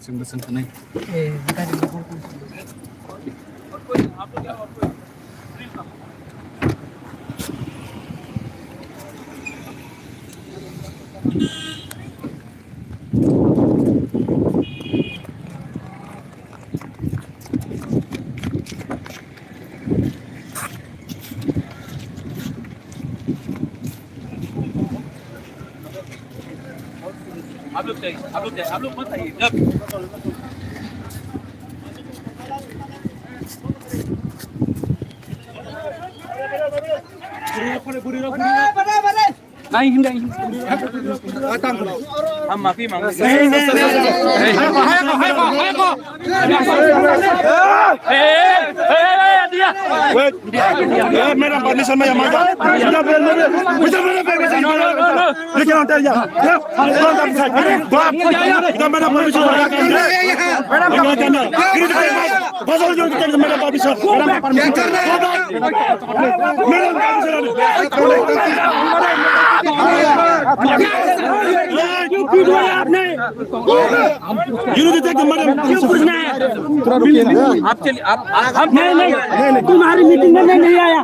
बेसन नहीं आप लोग मत आइए जब नहीं हम माफी मांगते मेरा परमिशन में आप चलिए आप नहीं तुम्हारी मीटिंग में नहीं आया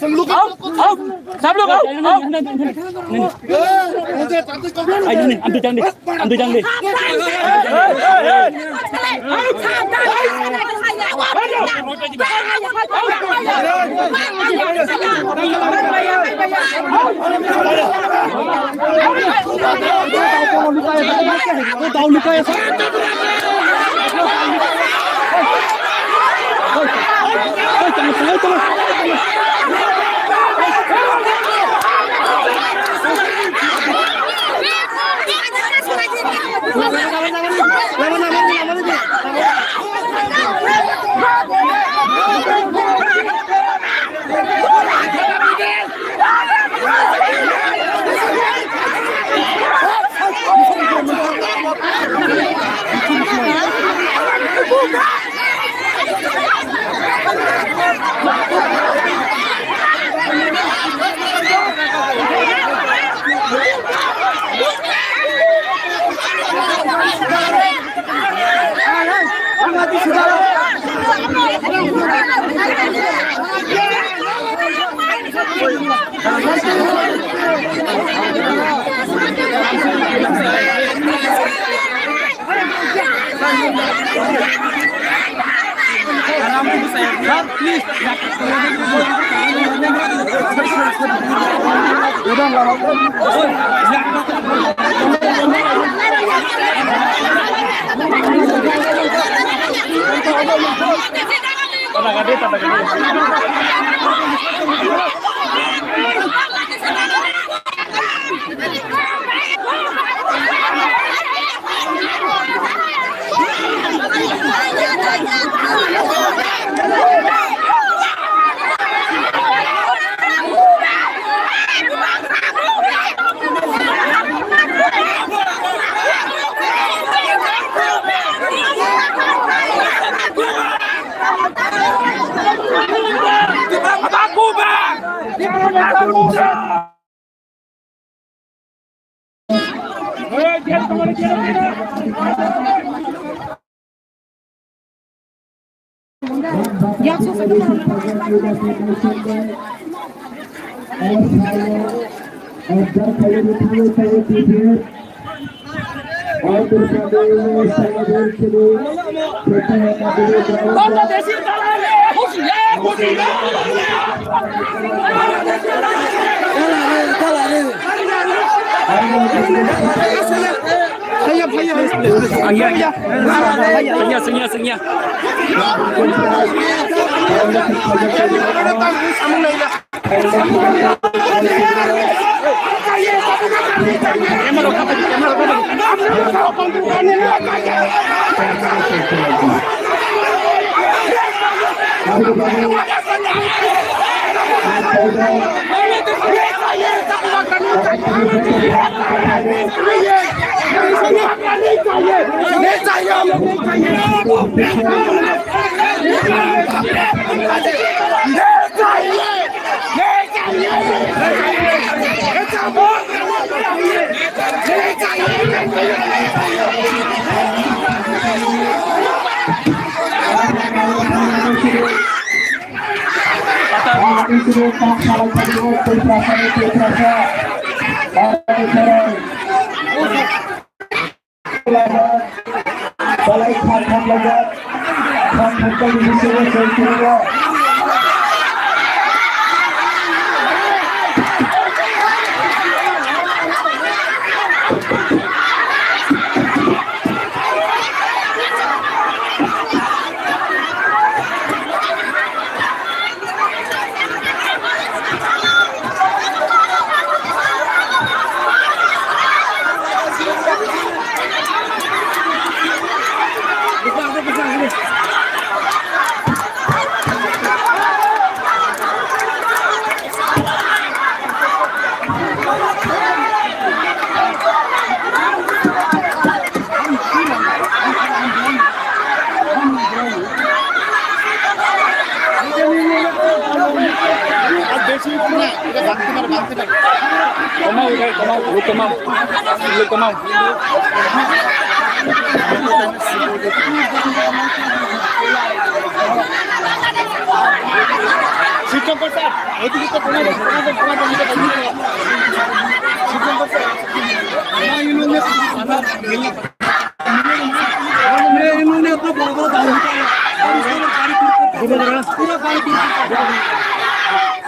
सब लोग आओ अंदर जाने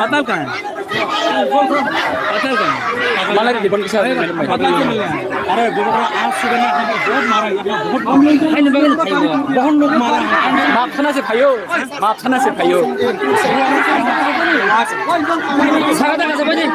पताल कहाँ है? पताल कहाँ है? माला रिबन के साथ पताल क्यों मिले हैं? अरे आज सुबह में आपने बहुत मारा है, बहुत बहुत लोग मारा है। मापखाना से भाइयों, मापखाना से भाइयों। सारा कैसे बजे?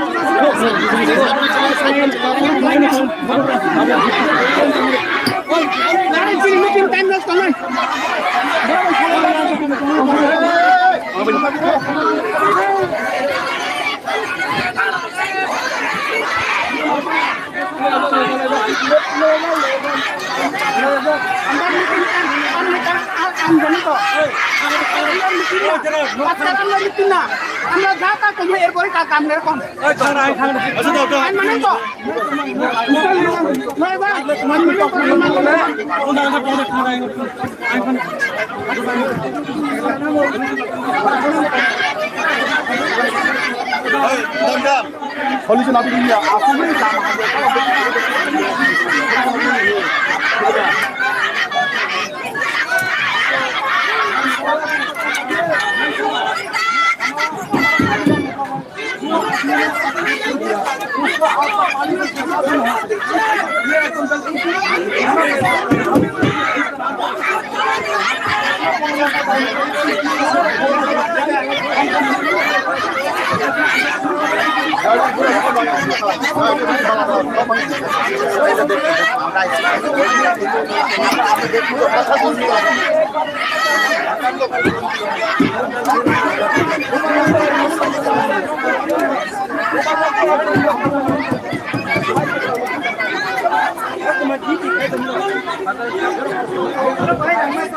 Solution apa dia? Aku ni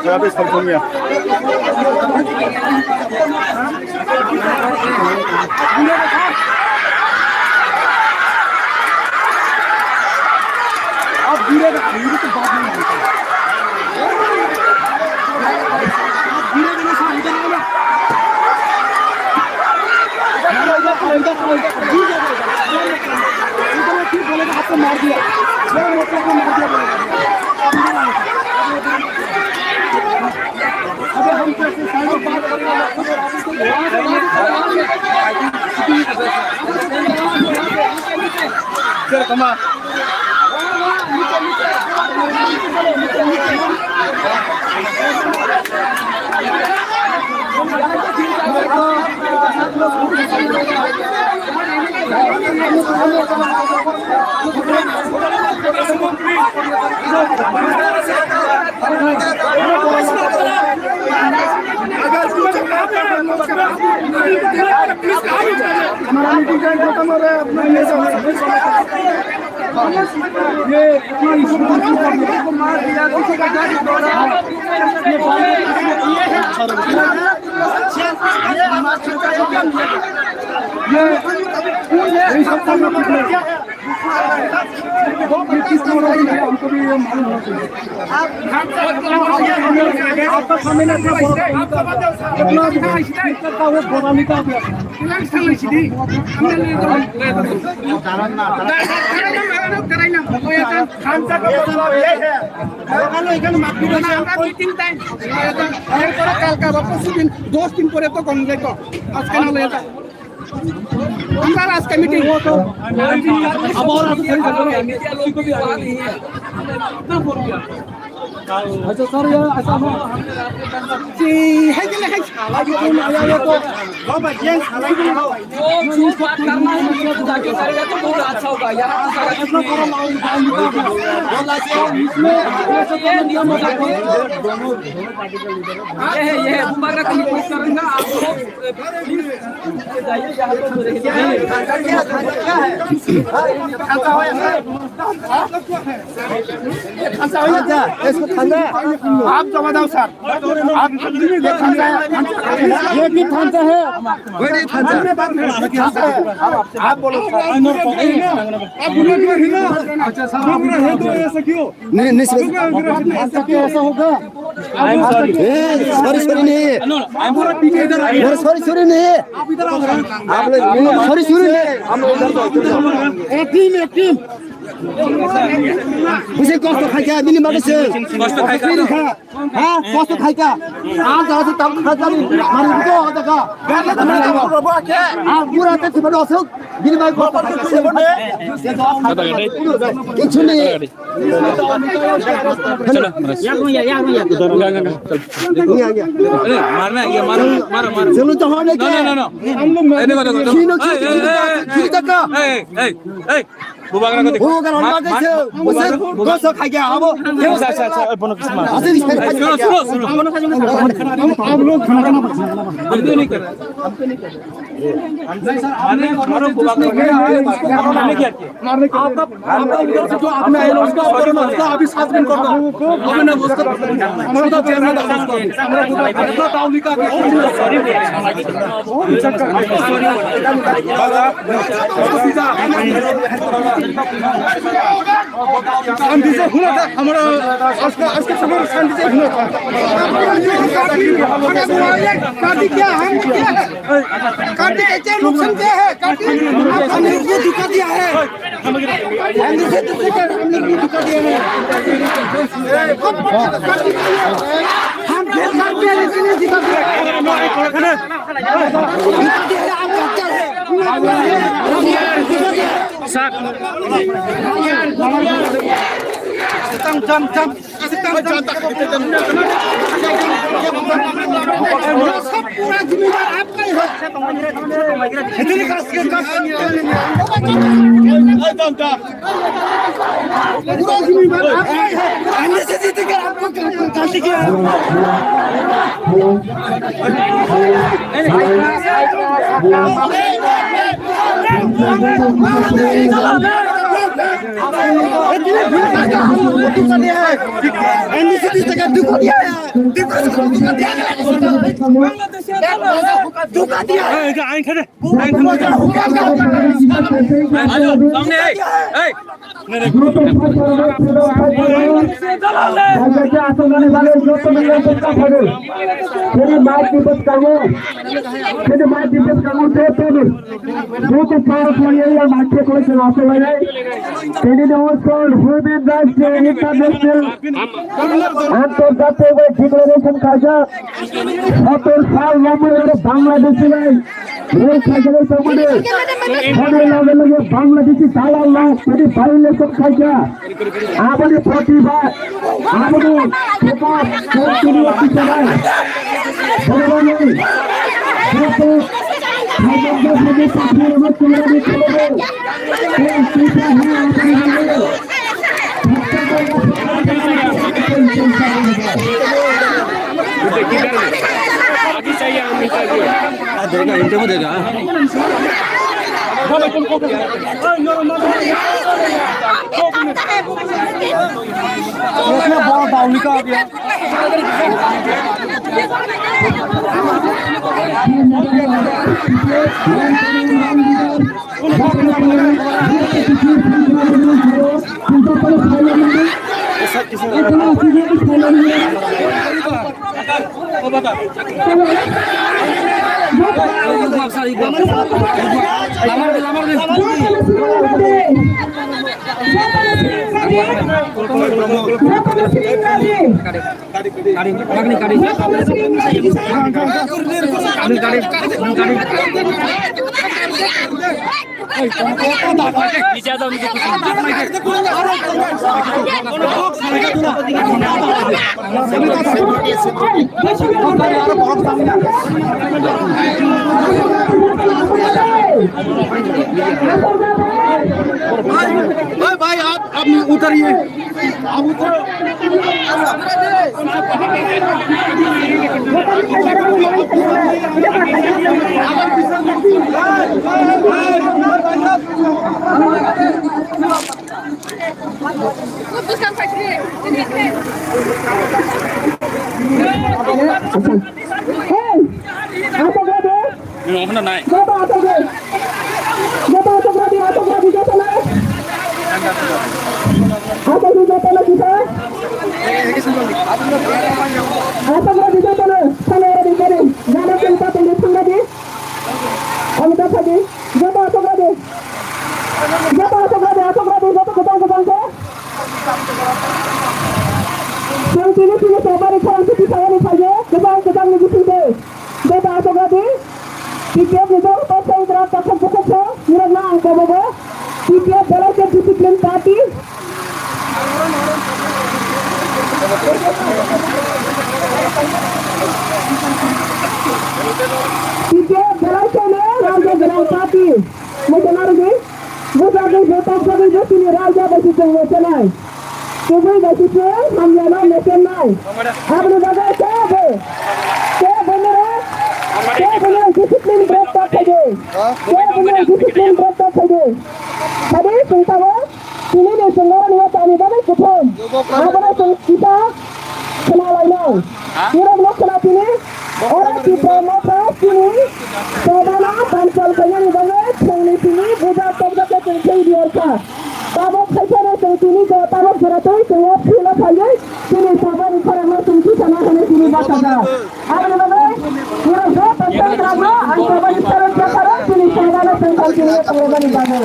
saya habis teleponnya. आप धीरे तो बात नहीं होती। आप धीरे धीरे से इधर आओ ना। इधर ठीक बोलेगा आपको मार दिया। मेरा मतलब को मार दिया बोलेगा। अबे हम कैसे सालों बात कर रहे हैं। चल कमा। ये अपना इस को मार दिया, किसी का गाड़ी तोड़ा, ये हमको भी ये मालूम होना चाहिए। आपका सामने कितना वो बोरानी का दस दिन पर तो कम जाए आज के आज का मीटिंग अच्छा सर ये ऐसा हो जी है कि नहीं आगे तुम आया हो तो बाबा ये जो बात करना है मुझे तो जाके करेगा तो बहुत अच्छा होगा यार इतना करो बोला से इसमें ये नियम होगा ये दोबारा कल कोशिश करूंगा आप लोग जाइए जहां आप जमा दो सर आप ये भी थांचा है आप बोलो अच्छा सर ऐसा क्यों नहीं ऐसा होगा सॉरी नहीं सॉरी नहीं आप इधर आओ आप लोग सॉरी नहीं हम एक टीम मुझे कष्ट खाइका मिली मारे से कष्ट खाइका हां कष्ट खाइका आज आज तब खाता मारे को आता का हां पूरा ते बड़ो असुक मिली मारे को से बने कुछ नहीं चलो या मारना ये मारो चलो तो होने के ना हम लोग ए बुबागरा को देखो मुझे कष्ट खाइका अब बनो किस्मत सुनो आप लोग खाना बंद नहीं कर हमको नहीं कर हमने मारो बुबागरा मारने क्या आपका उधर से जो आपने आया उसका उसका अभी 7 दिन कर दो अभी ना उसका हमारा तो चेयरमैन हमारा इतना ताउली का शांति से होना था हमारा आज का समय शांति से होना था काटी क्या हम क्या काटी कैसे नुकसान क्या है काटी हमने ये धोखा दिया है हमने से हमने धोखा दिया है हम फेल करते हैं इसलिए धोखा दिया Sak. Jam. सब पूरा जिम्मेदार आपका ही है। इतनी पूरा जिम्मेदार आपका ही है। अन्य से जीत कर आपको गलती किया बांग्लादेशी बांग्लादेशी साला भाइलेसन खाइका आमाले प्रतिभा आमाले देगा बहुत दावली का आ गया भाई आप उतरिए आप उतरो discipline party. Orang di promotor sini, saudara bansal kalian banget, sini sini budak budak terjadi di orka. Tabok saya sini ke tabok beratus, saya pilih saja. Sini saudara para masuk sana sana sini baca. Ada mana? Kira kira bansal kerana, anda bagi cara cara sini saudara bansal sini terjadi di mana?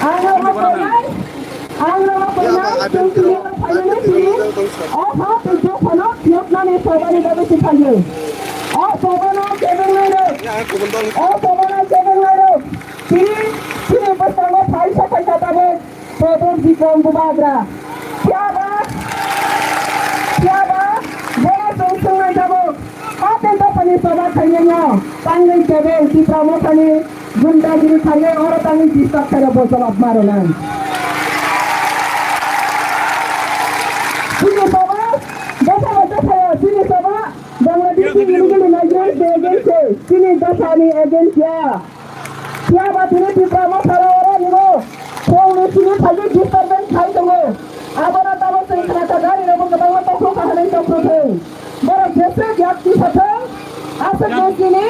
Ada apa? गुंडागिरी खाइए और तंगी जिसका करे वो सब आप मारो ना sini sama dasa saya sini sama Bangladesh ini agensi sini dasa ni agensi ya siapa ini di promo orang ini kau sini saja disturbance khai dulu abang tahu saya kereta dari orang ketemu tahu kehadiran tahu baru biasa jati satu asal di sini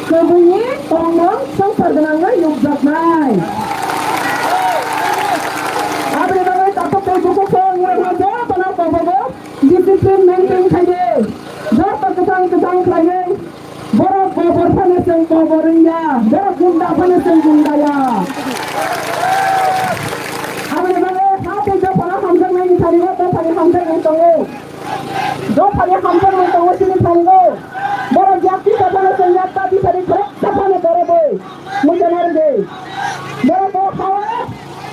kebunyi tolong sangkar dengan yuk jaknai abang tahu tak tahu buku kau discipline maintain saja. Jangan kesang saja. Borok bobor panas yang bobornya. Borok gunda panas yang gunda ya. Apa ni bang? Apa itu para hamzah yang cari atau para hamzah yang tunggu? Jo para hamzah yang tunggu sini tunggu. Borok jati panas yang jata di cari borok siapa ni borok boy? Mungkin ada. Borok kau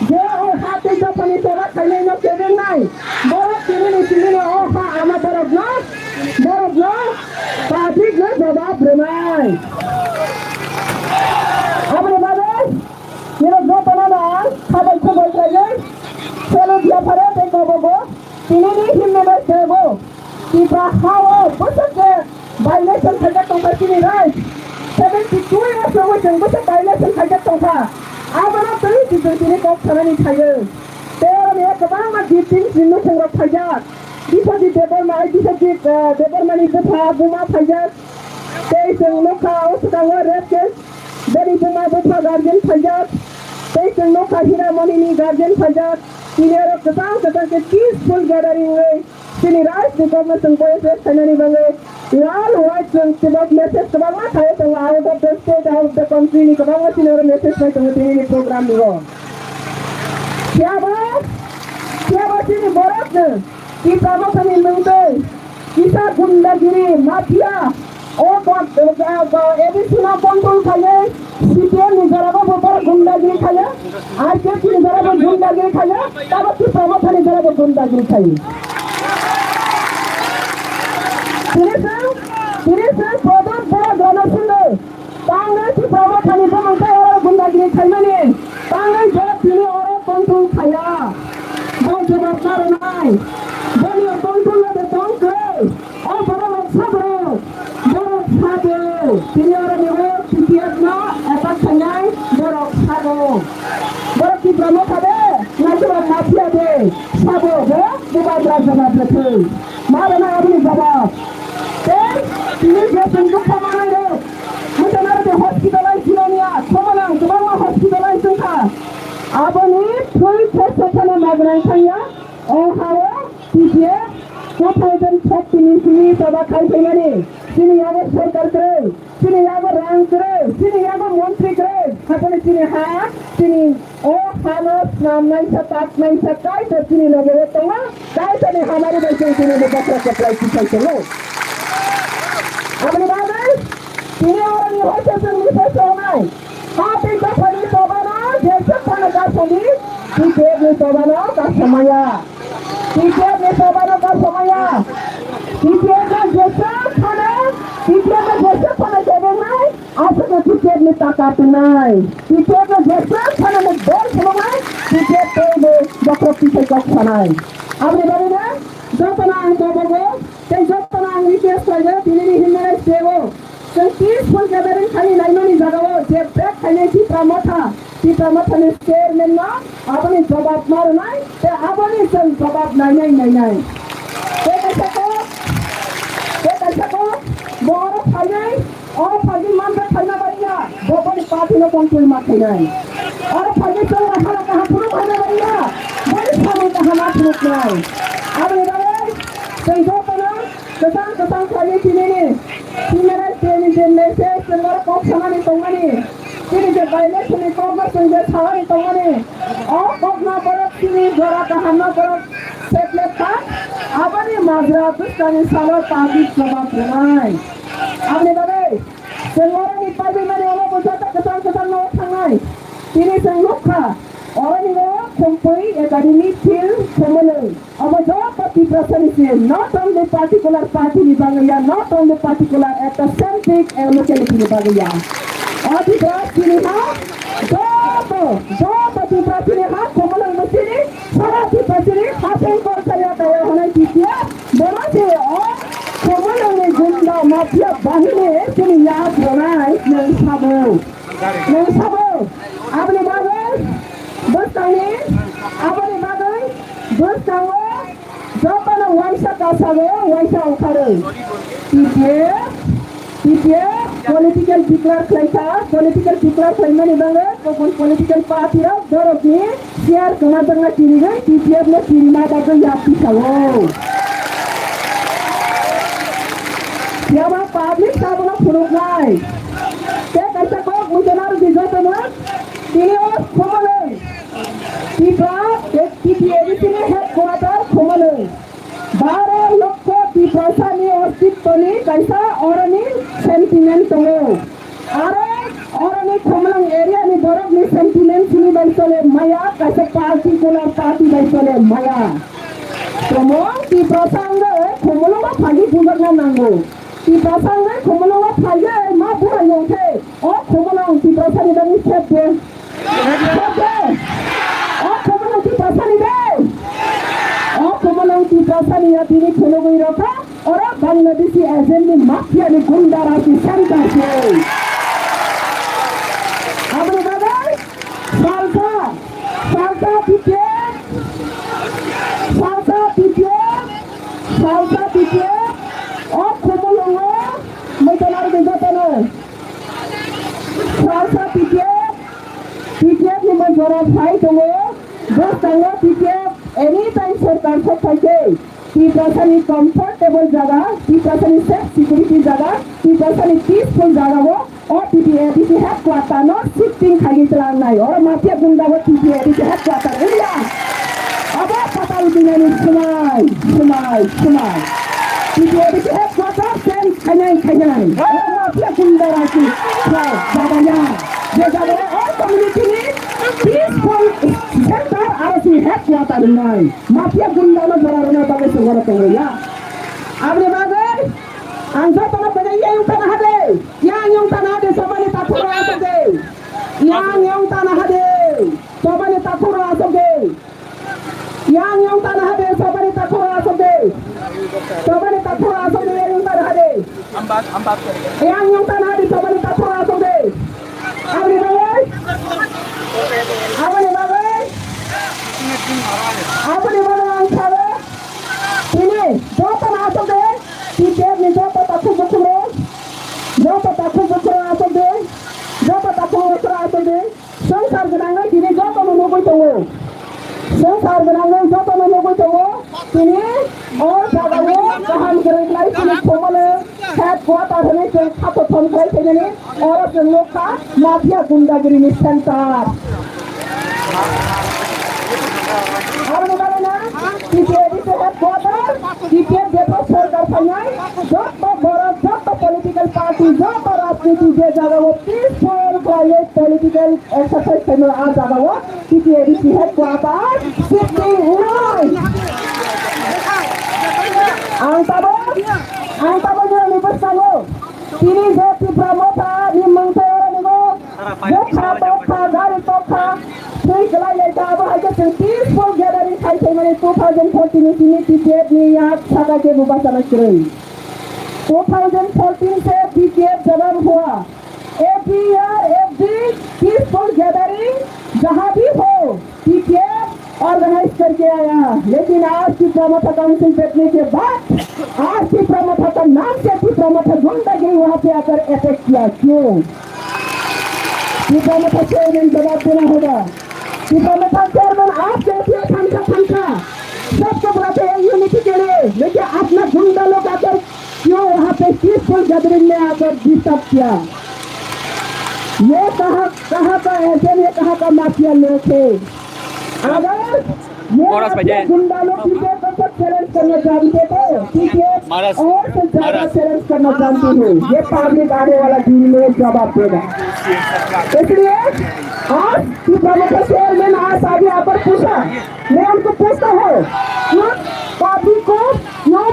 dia hati itu panas orang kaya nak keren naik. Borok sini oh ama borok traffic na jawab remai. Apa ni bagus? Ini dua penamaan kabar kabar saja. Kalau dia pada tengok bobo, ini himne bersego. Kita hawa betul ke violation saja kompetisi right. 72 years समाव जोंबो बायलेसन खायदा दंखा आबाना बै गिदिरनि कक थानानै थायो बेयावनो गोबां गिदिर जिन्नु संग्रा फायजात बिसादि देबरमानि गोथा बुमा फायजात दै जों नखा उसुदाङो रेप केस बेनि बुमा गोथा गार्जेन फायजात दै जों नखा हिरामणिनि गार्जेन फायजात दिनै गोबां के पीसफुल गैदारिं दिनै रायजो गभर्नमेन्टजों बयबो सायनानै बाङै लाल वाइट जों गोबां मेसेज गोबां थायो जों out of the state out of the कान्ट्रिनि गोबां दिनै मेसेज फाय जों दिनैनि प्रग्राम निगो siapa sini boroknya kita mau kami mengetahui kita gundagiri mafia एबी चुनाव kontrol खाले सीपीएम निजराबो बोपर गुंडागिरी खाले आरजेडी निजराबो गुंडागिरी खाले तब की प्रमोशन निजराबो गुंडागिरी खाले तिने से प्रधान बड़ा जनसुनो कांग्रेस की प्रमोशन निजराबो गुंडागिरी खाले ने कांग्रेस जो तिने और kontrol खाया बहुत जवाबदार नहीं बनिया kontrol ले दंगे और बड़ा सबरो Sini orang yang siapnya apa sangai borok sabo borok di promo kabe nanti orang mafia deh sabo deh bukan berasa betul malah nak abis jawab ini dia tunggu kemana deh macam mana deh hospitalize dunia kemana kemana hospitalize tuh apa nih full test sana magnan saya hari dia 2013 sini coba kali ini sini yang सरकार करे sini yang rang करे sini yang मंत्री करे खाने sini हाँ sini oh खाना नाम नहीं सकता काय तो sini लगे तो ना काय तो नहीं हमारे देश में sini लेकर सप्लाई की चलो अपने बात है sini orang yang होते हैं मिलते सोना हाँ तो इधर फली सोबाना जैसे खाना का सोनी ठीक है सोबाना का समया ठीक है सोबाना का समया टीचर का जैसा खाना टीचर का जैसा खाना देवे नहीं आपको टीचर में ताकत नहीं टीचर का जैसा खाना में बोल सुना टीचर तो वो डॉक्टर टीचर का खाना है आपने बोले ना जो तना बोलो तो जो तना विशेष कर दे दिल्ली हिंदुस्तान सेवो तो 30 फुल गैदरिंग खाली लाइनों नहीं जगाओ जे ब्रेक खाने की प्रमोथा ने शेयर में ना आपने जवाब मारो नहीं तो आपने सब जवाब नहीं बोरो खाने और फागी मान के खाना बढ़िया बोपन पार्टी ने कंट्रोल मारते नहीं और फागी तो रहा कहाँ पुरुष खाना बढ़िया बड़ी खाने कहाँ मार पुरुष नहीं अब ये बारे संजो पना कसान खाने चीने मेरा ट्रेनिंग में से संगर कॉप समाने तंगने चीने के बाइले चीने कॉप में संजय छावनी तंगने और कॉप ना बरफ चीने जोरा कहाँ ना बरफ सेटले था अपने माजरा कुछ करने सालों ताकि जवाब नहीं आपने बारे संगोरा निपाल भी मैंने वाला पूछा था कसान ना उठाना तीन संगोक था और निगो कुंपई एकेडमी फिल कमले अब जो पार्टी प्रसन्न से not only particular party निभाएगा not only particular at the centric locality निभाएगा और भी बात की नहीं जो पार्टी प्रसन्न है कमले मुझे सारा की प्रसन्न हासिल कर सकता है होना चाहिए बना से और कमले में गुंडा माफिया बाहिने सुनी याद होना नहीं साबो आपने बात बस ताने आपने बागै बस तांगो जपना वाइसा कासागो वाइसा उखारो टीपे पॉलिटिकल डिक्लेयर खालामनानै बाङो गुबुन पॉलिटिकल पार्टी र दरबनि शेयर कमादोंना तिरिगै टीपीएफ ने तिरिमा बागै यापिसावो याबा पब्लिक साबना फुरुगनाय ते कैसा को मुजनार दिजोतनो तिनि ओ खमले टीपा एक टीपीएफ ने हेडक्वार्टर खमले 12 लक्ष टीपासानि अस्तित्वनि कैसा औरनि सेंटिमेंट दङो आरो औरनि खमलां एरियानि दरबनि सेंटिमेंट नि बायसले माया कैसा पार्टी बायसले माया प्रमो टीपासांगे खमलंगा फागि बुगरना नांगौ टीपासांगे खमलंगा फागि मा बुरायंथे ओ खमलां टीपासानि दानि सेबे ओ खमलां टीपासानि दे कमलांती प्रसानिया तिनी खेलो गई रखा और बांग्लादेशी एजेंट ने माफिया ने गुंडा राशि संता से salsa tiket, और kumulungo, may talar din sa tanong. Salsa tiket ni may jorab hai tungo, dos tango tiket, anytime sarkar sa thake. The person is comfortable जगह, the person is safe security जगह, the person is peaceful जगह वो, और TPADC headquarter not shifting खाली चलान नहीं, और mafia गुंडा वो TPADC headquarter इंडिया, अब पता उतना नहीं सुनाई, TPADC headquarter सेंस खन्याई, और माफिया गुंडा राजी, जागanya, ये जागanya और community में peaceful center RC headquarter नहीं, माफिया गुंडा लोग जरा रोना बागे सुगरा करें या, आपने बागे, अंजा तो ना बने ये उतना हदे, yang tanah ada sobane takura asoge, yang tanah ada sobane takura asoge, yang tanah ada sobane takura asoge, sobane takura asoge yang tanah ada, yang tanah ada sobane takura asoge, apa ni bagai angkara, ini dua tanah asoge, tiket ni dua takura asoge. जो तो ताकू बकरा आते दे संसार बनाने के लिए जो तो लोगों को संसार बनाने जो तो लोगों को तिनी और जगह वो कहां करे लाइफ में कोमले हैड क्वार्टर होने के खातो थम करे थे ने और लोग का माफिया गुंडागिरी में सेंटर और निकाले ना टीपीएडी से हैड क्वार्टर टीपीएड देखो सरकार फंगाई जो तो political party जो तो राजनीति जे जगह वो पीसफुल वायलेंट पॉलिटिकल एक्सरसाइज करने आ जगह वो टीपीएडीसी हेडक्वार्टर सिटी उनाई angtabo जो निबस सांगो तिनी जो ती प्रमोथा नि मंगते और निगो जो खा गाड़ी तो खा कोई गलाई ले जाबो है जो पीसफुल गैदरिंग खाई थे मैंने 2014 में टीपीएड ने यहाँ छाका के बुबासा में करे 2014 से टीपीएड जन्म हुआ every year every peaceful gathering जहाँ भी हो टीपीएड ऑर्गेनाइज करके आया लेकिन आज की प्रमोथा काउंसिल बैठने के बाद आज की प्रमोथा का नाम से की प्रमोथा गुंडागिरी वहाँ पे आकर अटैक किया क्यों की प्रमोथा चेयरमैन जवाब देना होगा की प्रमोथा चेयरमैन आप कहते हैं खमका सबको बुलाते हैं यूनिटी के लिए लेकिन अपना गुंडा लोग आकर क्यों वहाँ पे पीसफुल गैदरिंग में आकर डिस्टर्ब किया ये कहाँ का एजेंट ये कहाँ का माफिया लोग थे अगर ये गुंडा लोग टीपीएड को चैलेंज करना जानते थे टीपीएड और से ज्यादा चैलेंज करना जानते हो ये पब्लिक आने वाला दिन में जवाब देगा इसलिए आज की प्रमुख चेयरमैन आज आगे आकर पूछा मैं उनको पूछता हूँ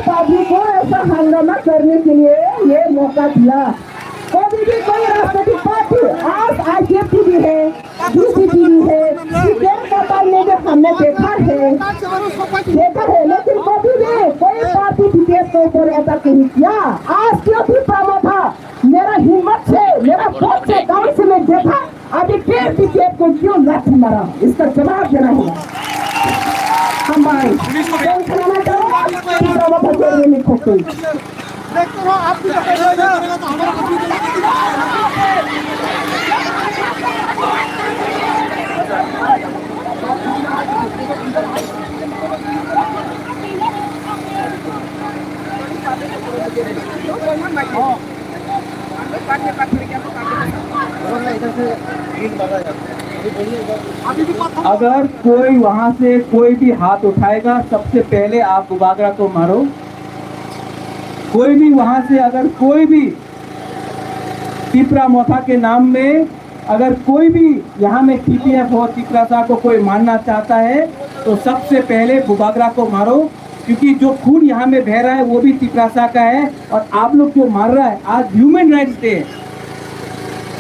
पब्लिक को ऐसा हंगामा करने के लिए ये मौका दिया कभी भी कोई राजनीतिक पार्टी आज आईजेपी भी है बीसीपी भी है टीपीएड में जो हमने देखा है लेकिन कभी भी कोई पार्टी टीपीएड के ऊपर ऐसा नहीं किया आज क्योंकि प्रमोथा मेरा हिम्मत से मेरा वोट से गाँव से मैं देखा अभी फिर टीपीएड को क्यों लाठी मारा इसका जवाब देना होगा हम भाई कराना चाहूँगा प्रमोथा चेयरमैन ने खोखो देखते हो आप भी करेगा तो हमारा अगर कोई वहां से कोई भी हाथ उठाएगा सबसे पहले आप बुबागरा को मारो कोई भी वहां से अगर कोई भी तिपरा मोथा के नाम में अगर कोई भी यहाँ में टीपीएफ और तिपरासा को कोई मारना चाहता है तो सबसे पहले बुबागरा को मारो क्योंकि जो खून यहाँ में बह रहा है वो भी तिपरासा का है और आप लोग जो मार रहा है आज ह्यूमन राइट्स डे है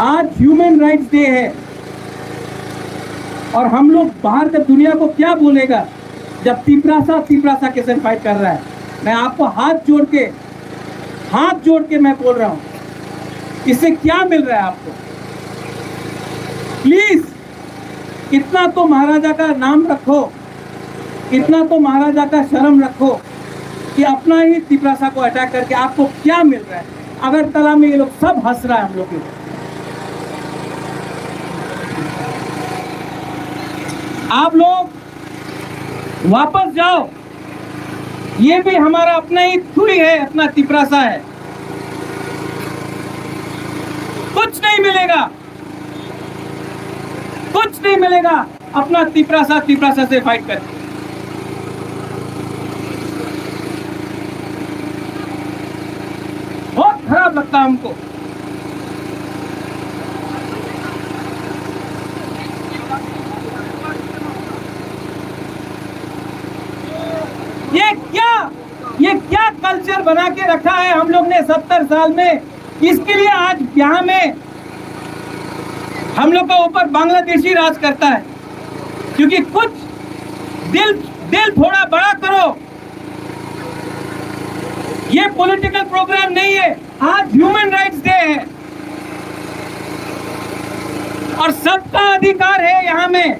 आज ह्यूमन राइट्स डे है और हम लोग बाहर जब दुनिया को क्या बोलेगा जब तिपरासा के साथ फाइट कर रहा है मैं आपको हाथ जोड़ के मैं बोल रहा हूँ इससे क्या मिल रहा है आपको प्लीज इतना तो महाराजा का नाम रखो, इतना तो महाराजा का शर्म रखो कि अपना ही तिपरासा को अटैक करके आपको क्या मिल रहा है। अगरतला में ये लोग सब हंस रहा है हम लोग के। आप लोग वापस जाओ, ये भी हमारा अपना ही थुई है, अपना तिपरासा है। कुछ नहीं मिलेगा, कुछ नहीं मिलेगा अपना तिपरासा से फाइट करके। बहुत खराब लगता है हमको। ये क्या कल्चर बना के रखा है हम लोग ने 70 साल में। इसके लिए आज यहाँ में हम लोग के ऊपर बांग्लादेशी राज करता है, क्योंकि कुछ दिल थोड़ा बड़ा करो। ये पॉलिटिकल प्रोग्राम नहीं है, आज ह्यूमन राइट्स डे है और सबका अधिकार है। यहाँ में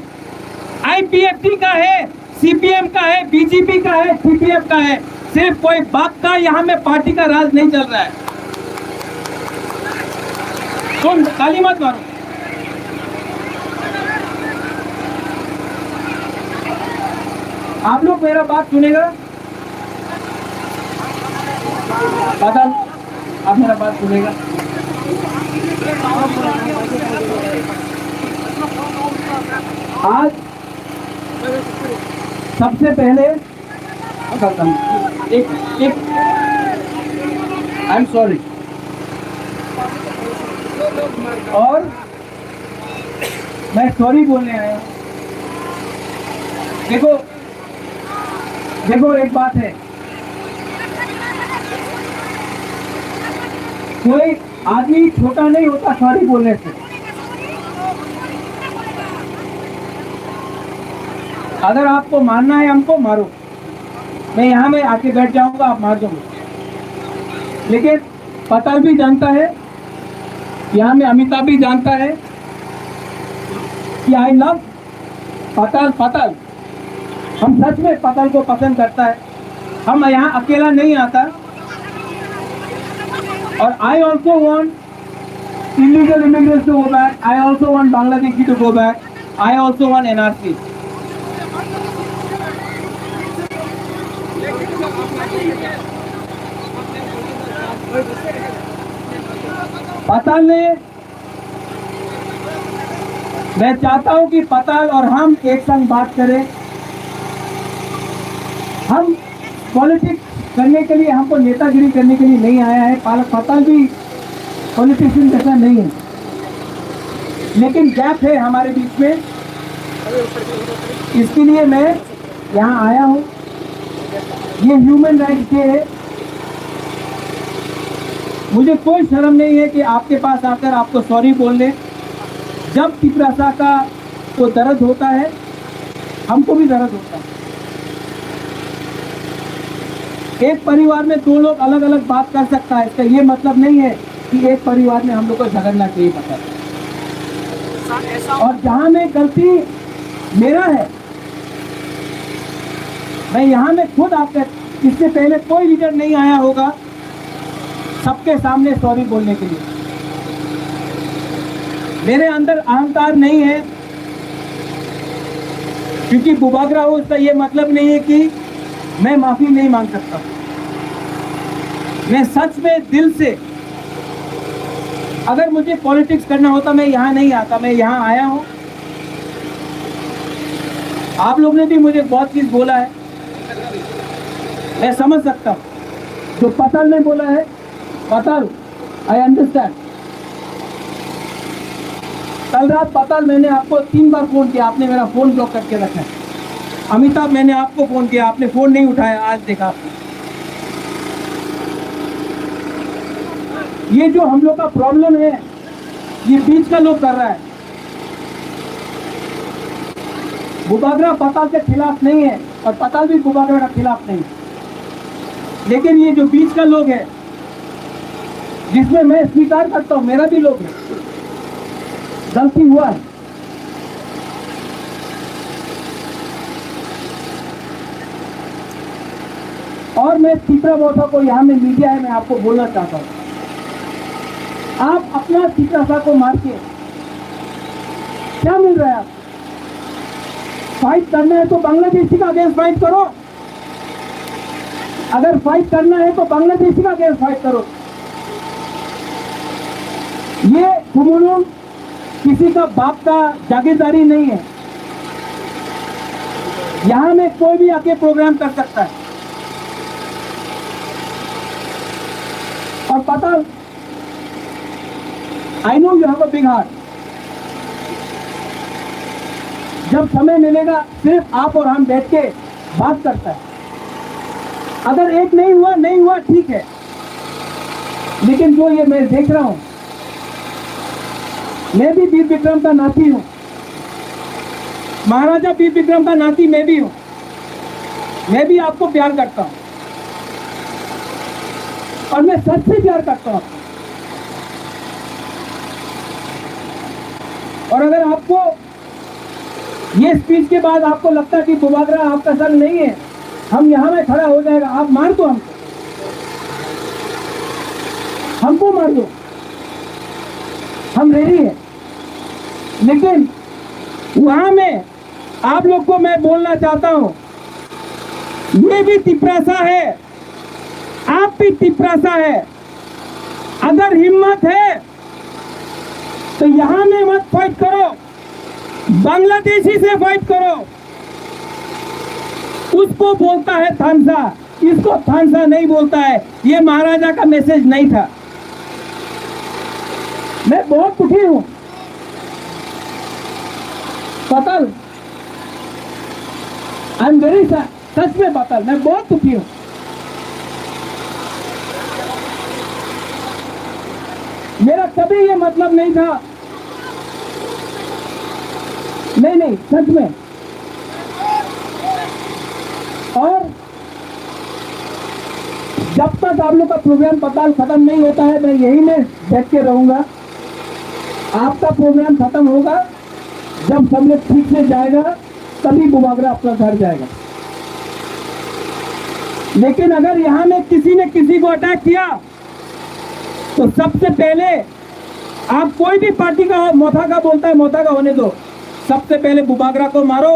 आईपीएफटी का है, सीपीएम का है, बीजेपी का है, सीपीएफ का है। सिर्फ कोई बाप का यहाँ में पार्टी का राज नहीं चल रहा है। तुम ताली मत मारो। आप लोग मेरा बात सुनेगा, बादल आप मेरा बात सुनेगा। आज सबसे पहले एक आई एम सॉरी, और मैं सॉरी बोलने आया हूँ। देखो एक बात है, कोई आदमी छोटा नहीं होता सॉरी बोलने से। अगर आपको मारना है हमको मारो, मैं यहाँ में आके बैठ जाऊंगा, आप मार दोगे। लेकिन पताल भी जानता है, यहाँ में अमिताभ भी जानता है कि आई लव पताल। हम सच में पताल को पसंद करता है। हम यहाँ अकेला नहीं आता। और I also want illegal immigrants to go back, I also want Bangladeshi to go back, I also want NRC. पताल ने, मैं चाहता हूं कि पताल और हम एक संग बात करें। हम पॉलिटिक्स करने के लिए, हमको नेतागिरी करने के लिए नहीं आया है। पताल भी पॉलिटिशियन जैसा नहीं है, लेकिन गैप है हमारे बीच में। इसके लिए मैं यहाँ आया हूँ। ये ह्यूमन राइट्स डे है। मुझे कोई शर्म नहीं है कि आपके पास आकर आपको सॉरी बोलने। जब तिपरासा का को दर्द होता है, हमको भी दर्द होता है। एक परिवार में दो लोग अलग अलग बात कर सकता है, इसका ये मतलब नहीं है कि एक परिवार में हम लोग को झगड़ना चाहिए। पता और जहां में गलती मेरा है, मैं यहाँ में खुद आकर, इससे पहले कोई लीडर नहीं आया होगा सबके सामने सॉरी बोलने के लिए। मेरे अंदर अहंकार नहीं है, क्योंकि बुबागरा हो इसका ये मतलब नहीं है कि मैं माफी नहीं मांग सकता। मैं सच में दिल से, अगर मुझे पॉलिटिक्स करना होता मैं यहाँ नहीं आता। मैं यहाँ आया हूँ। आप लोग ने भी मुझे बहुत चीज बोला है, मैं समझ सकता हूँ। जो पताल ने बोला है, पताल आई अंडरस्टैंड। कल रात पताल मैंने आपको 3 बार फोन किया, आपने मेरा फोन ब्लॉक करके रखा है। अमिताभ मैंने आपको फोन किया, आपने फोन नहीं उठाया। आज देखा आपने। ये जो हम लोग का प्रॉब्लम है, ये बीच का लोग कर रहा है। बुबागरा पताल के खिलाफ नहीं है और पताल भी बुबागरा के खिलाफ नहीं है, लेकिन ये जो बीच का लोग है, जिसमें मैं स्वीकार करता हूं मेरा भी लोग है, गलती हुआ है। और मैं तीसरा मोथा को यहाँ में मीडिया है, मैं आपको बोलना चाहता हूँ, आप अपना तीसरा को मार के क्या मिल रहा है आपको? फाइट करना है तो बांग्लादेशी का अगेंस्ट फाइट करो, अगर फाइट करना है तो बांग्लादेशी का अगेंस्ट फाइट करो। ये कुमुलुम किसी का बाप का जागीरदारी नहीं है, यहां में कोई भी आके प्रोग्राम कर सकता है। और पता, I know you have a big heart, जब समय मिलेगा सिर्फ आप और हम बैठ के बात करता है, अगर एक नहीं हुआ ठीक है, लेकिन जो ये मैं देख रहा हूं, मैं भी वीर विक्रम का नाती हूं, महाराजा वीर विक्रम का नाती मैं भी हूं, मैं भी आपको प्यार करता हूं और मैं सच से प्यार करता हूं। और अगर आपको ये स्पीच के बाद आपको लगता है कि बुबागरा आपका संग नहीं है, हम यहां में खड़ा हो जाएगा, आप मार दो हमको मार दो, हम रेडी हैं। लेकिन वहां में आप लोग को मैं बोलना चाहता हूं, ये भी तिपरासा है, आप भी तिपरासा है, अगर हिम्मत है तो यहां में मत फाइट करो, बांग्लादेशी से फाइट करो। उसको बोलता है थानसा, इसको थानसा नहीं बोलता है, ये महाराजा का मैसेज नहीं था। मैं बहुत दुखी हूं पतल, आई एम वेरी सच में पतल, मैं बहुत दुखी हूं। मेरा कभी ये मतलब नहीं था, नहीं सच में। और जब तक आप लोग का प्रोग्राम पताल खत्म नहीं होता है, मैं यही में बैठ के रहूंगा। आपका प्रोग्राम खत्म होगा, जब सब लोग ठीक से जाएगा तभी बुबागरा अपना घर जाएगा। लेकिन अगर यहां में किसी ने किसी को अटैक किया तो सबसे पहले आप कोई भी पार्टी का मोथा का बोलता है, मोथा का होने दो, सबसे पहले बुबागरा को मारो,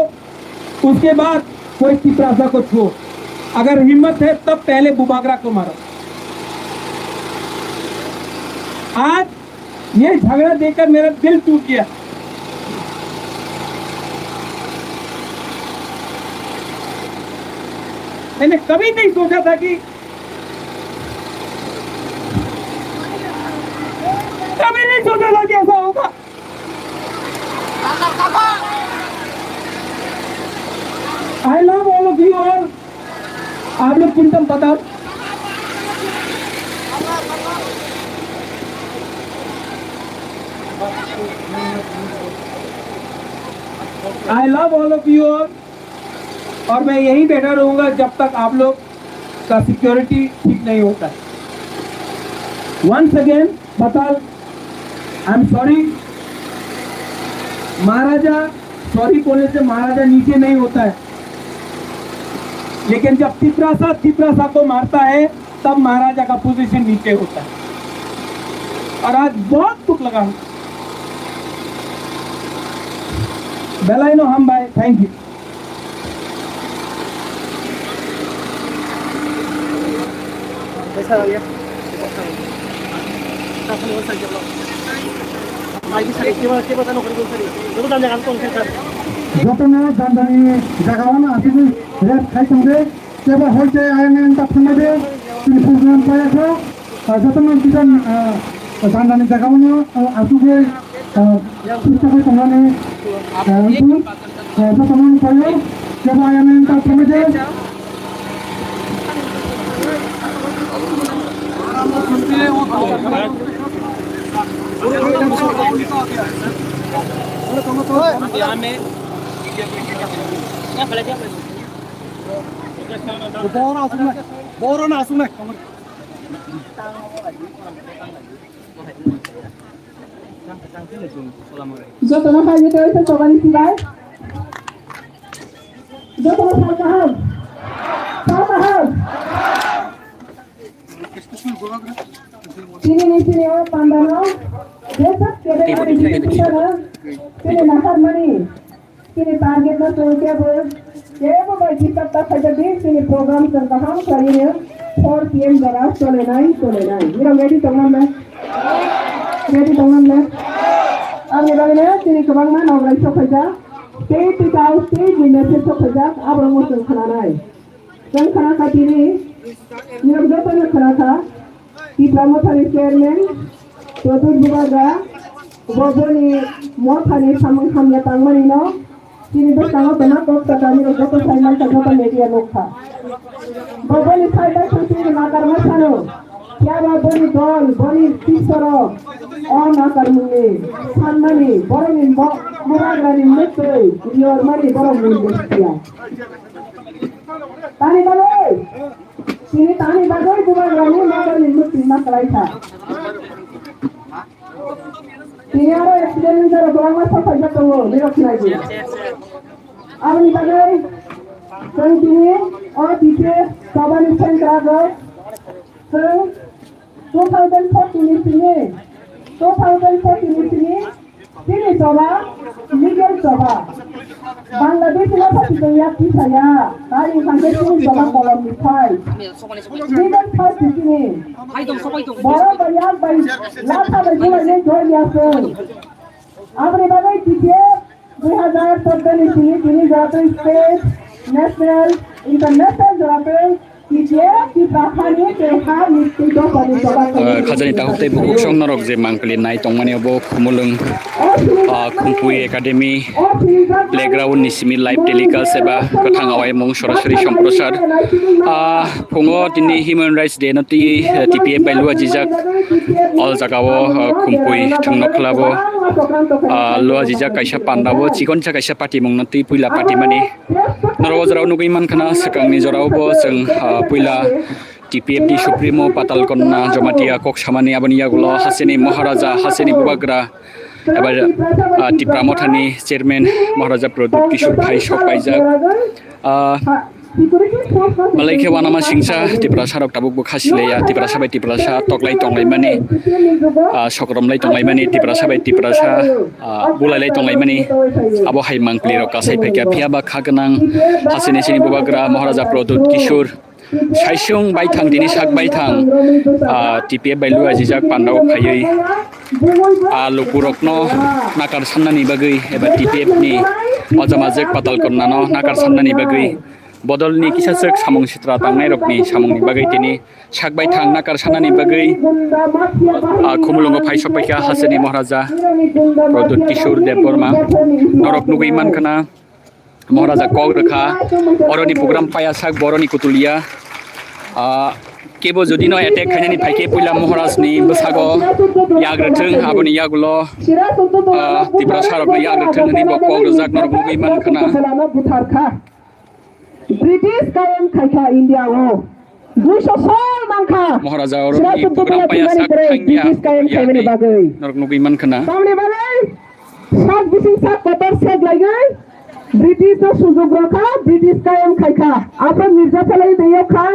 उसके बाद कोई तिपरासा को छो। अगर हिम्मत है तब पहले बुबागरा को मारो। आज ये झगड़ा देखकर मेरा दिल टूट गया। मैंने कभी नहीं सोचा था कि ऐसा होगा। I love all of you all. आप लोग चिंतन पता, I love all of you all. और मैं यहीं बैठा रहूंगा जब तक आप लोग का सिक्योरिटी ठीक नहीं होता है। वंस अगेन बताल, I am sorry. Maharaja, sorry बोलने से महाराजा नीचे नहीं होता है, लेकिन जब तिपरासा को मारता है तब महाराजा का पोजीशन नीचे होता है। और आज बहुत दुख लगा। बेलाइनो हम भाई, थैंक यू। যতনে জানদানি জাগাওয়ানা আসিনি রেট খাইছন্데 কেবল হইতে আইনটা ফোনদে তিনি প্রোগ্রাম পাইছো যতনে বিধান জানদানি জাগাওয়ানা আসুগে সুস্থভাবে তোমরানে যতনে পাইও কেবল আইনটা ফোনদে বড় না আসুন না যত না হয় যেতে হইছে সবারই সিবাই যত না সাল কাহাল Sini pandano, desa kede sini nakar mani, sini target na soalnya ber, kebo bagi kata saja di sini program terkaham kalinya 4 PM jaga sole nai. Mira ready tangan me, Ang ibangnya sini kebang mana orang sok saja, state tahu state jenis sok saja, abang musuh khanai, dan khana katini, mira berapa nak khana di Pramothani Chairman, Produk Bubaga, Boboni Mothani Samang Hamya Tangmanino, sini bersama penakut kami untuk persaingan kegiatan media lokal. Boboni saya sendiri nakar masano, siapa boni dol, boni tisoro, nakar muni, sanmani, boroni muragani mutui, dior mari borong muni Tani baloi. Sini tani bagai bukan rani makan itu terima kelaita. Sini ada accident yang berlaku sahaja tunggu, lihat lagi. Abang bagai, sini orang tipe kawan ikan kerabat, 2014 ini, sini coba, legal coba. Bangladesh na pati kaya kisaya, kaya sampai sini coba kolom mitai. Legal fight sini. Bora bayar bay, lata bayar ini jual yakin. Abri bagai tipe 2014 ini jatuh state, national, international jatuh. Khazani tahuk tei bukuk song norok je mangkli nai tongmani obo khumulung Khumpuy Academy playground ni simi live telecast seba kathang awai mong sorasori somprosar phungo tini human rights day noti TPA bailua jijak all jagao Khumpuy thungnokhlabo lua jijak kaisa pandabo chikoncha kaisa party mong noti puila party mani narawa jarau nugui mankhana sakangni jarau bo jeng puila TPFD Supremo Patal Konna Jomatia Kok Samani Abania Gulo Haseni Maharaja Haseni Bubagra ebar di Pramothani Chairman Maharaja Produk Kishore Bhai Sokpaijak Malai Khewana ma singsa Tiprasa rok tabuk bukhasile ya Tiprasa bai Tiprasa toklai tonglai mani sokromlai tonglai mani Tiprasa bai Tiprasa bulalai tonglai mani abo hai mangpli rok kasai phekya phiaba khaganang Haseni Sini Bubagra Maharaja Produk Kishore Saisung baithang dini sak baithang TPF bailua jijak pandau phayui lukurokno nakar sannani bagui eba TPF ni ojamajek Patal Konna no nakar sannani bagui bodolni kisasek samung sitra tangnai rokni samungni bagui tini sak baithang nakar sannani bagui khumulungo phaisok paikha Haseni Maharaja Produk Kishore Deborma norok nugui mankhana Maharaja Kok Rekha oroni program paya sak boroni kutulia kebo jodi no attack khainani phaike puila Maharaj ni basago yagrethung aboni yagulo Tiprasa rok yagrethung ni bokok rojak norok nugui mankhana British kayam khaika India o 200 sal mangkha Maharaja oroni program paya sak khaingya norok nugui mankhana samne bagai sak bising sak kotor sak lagai British no sujog rakha British kayam khaika apa Mirzapur lai deyo kha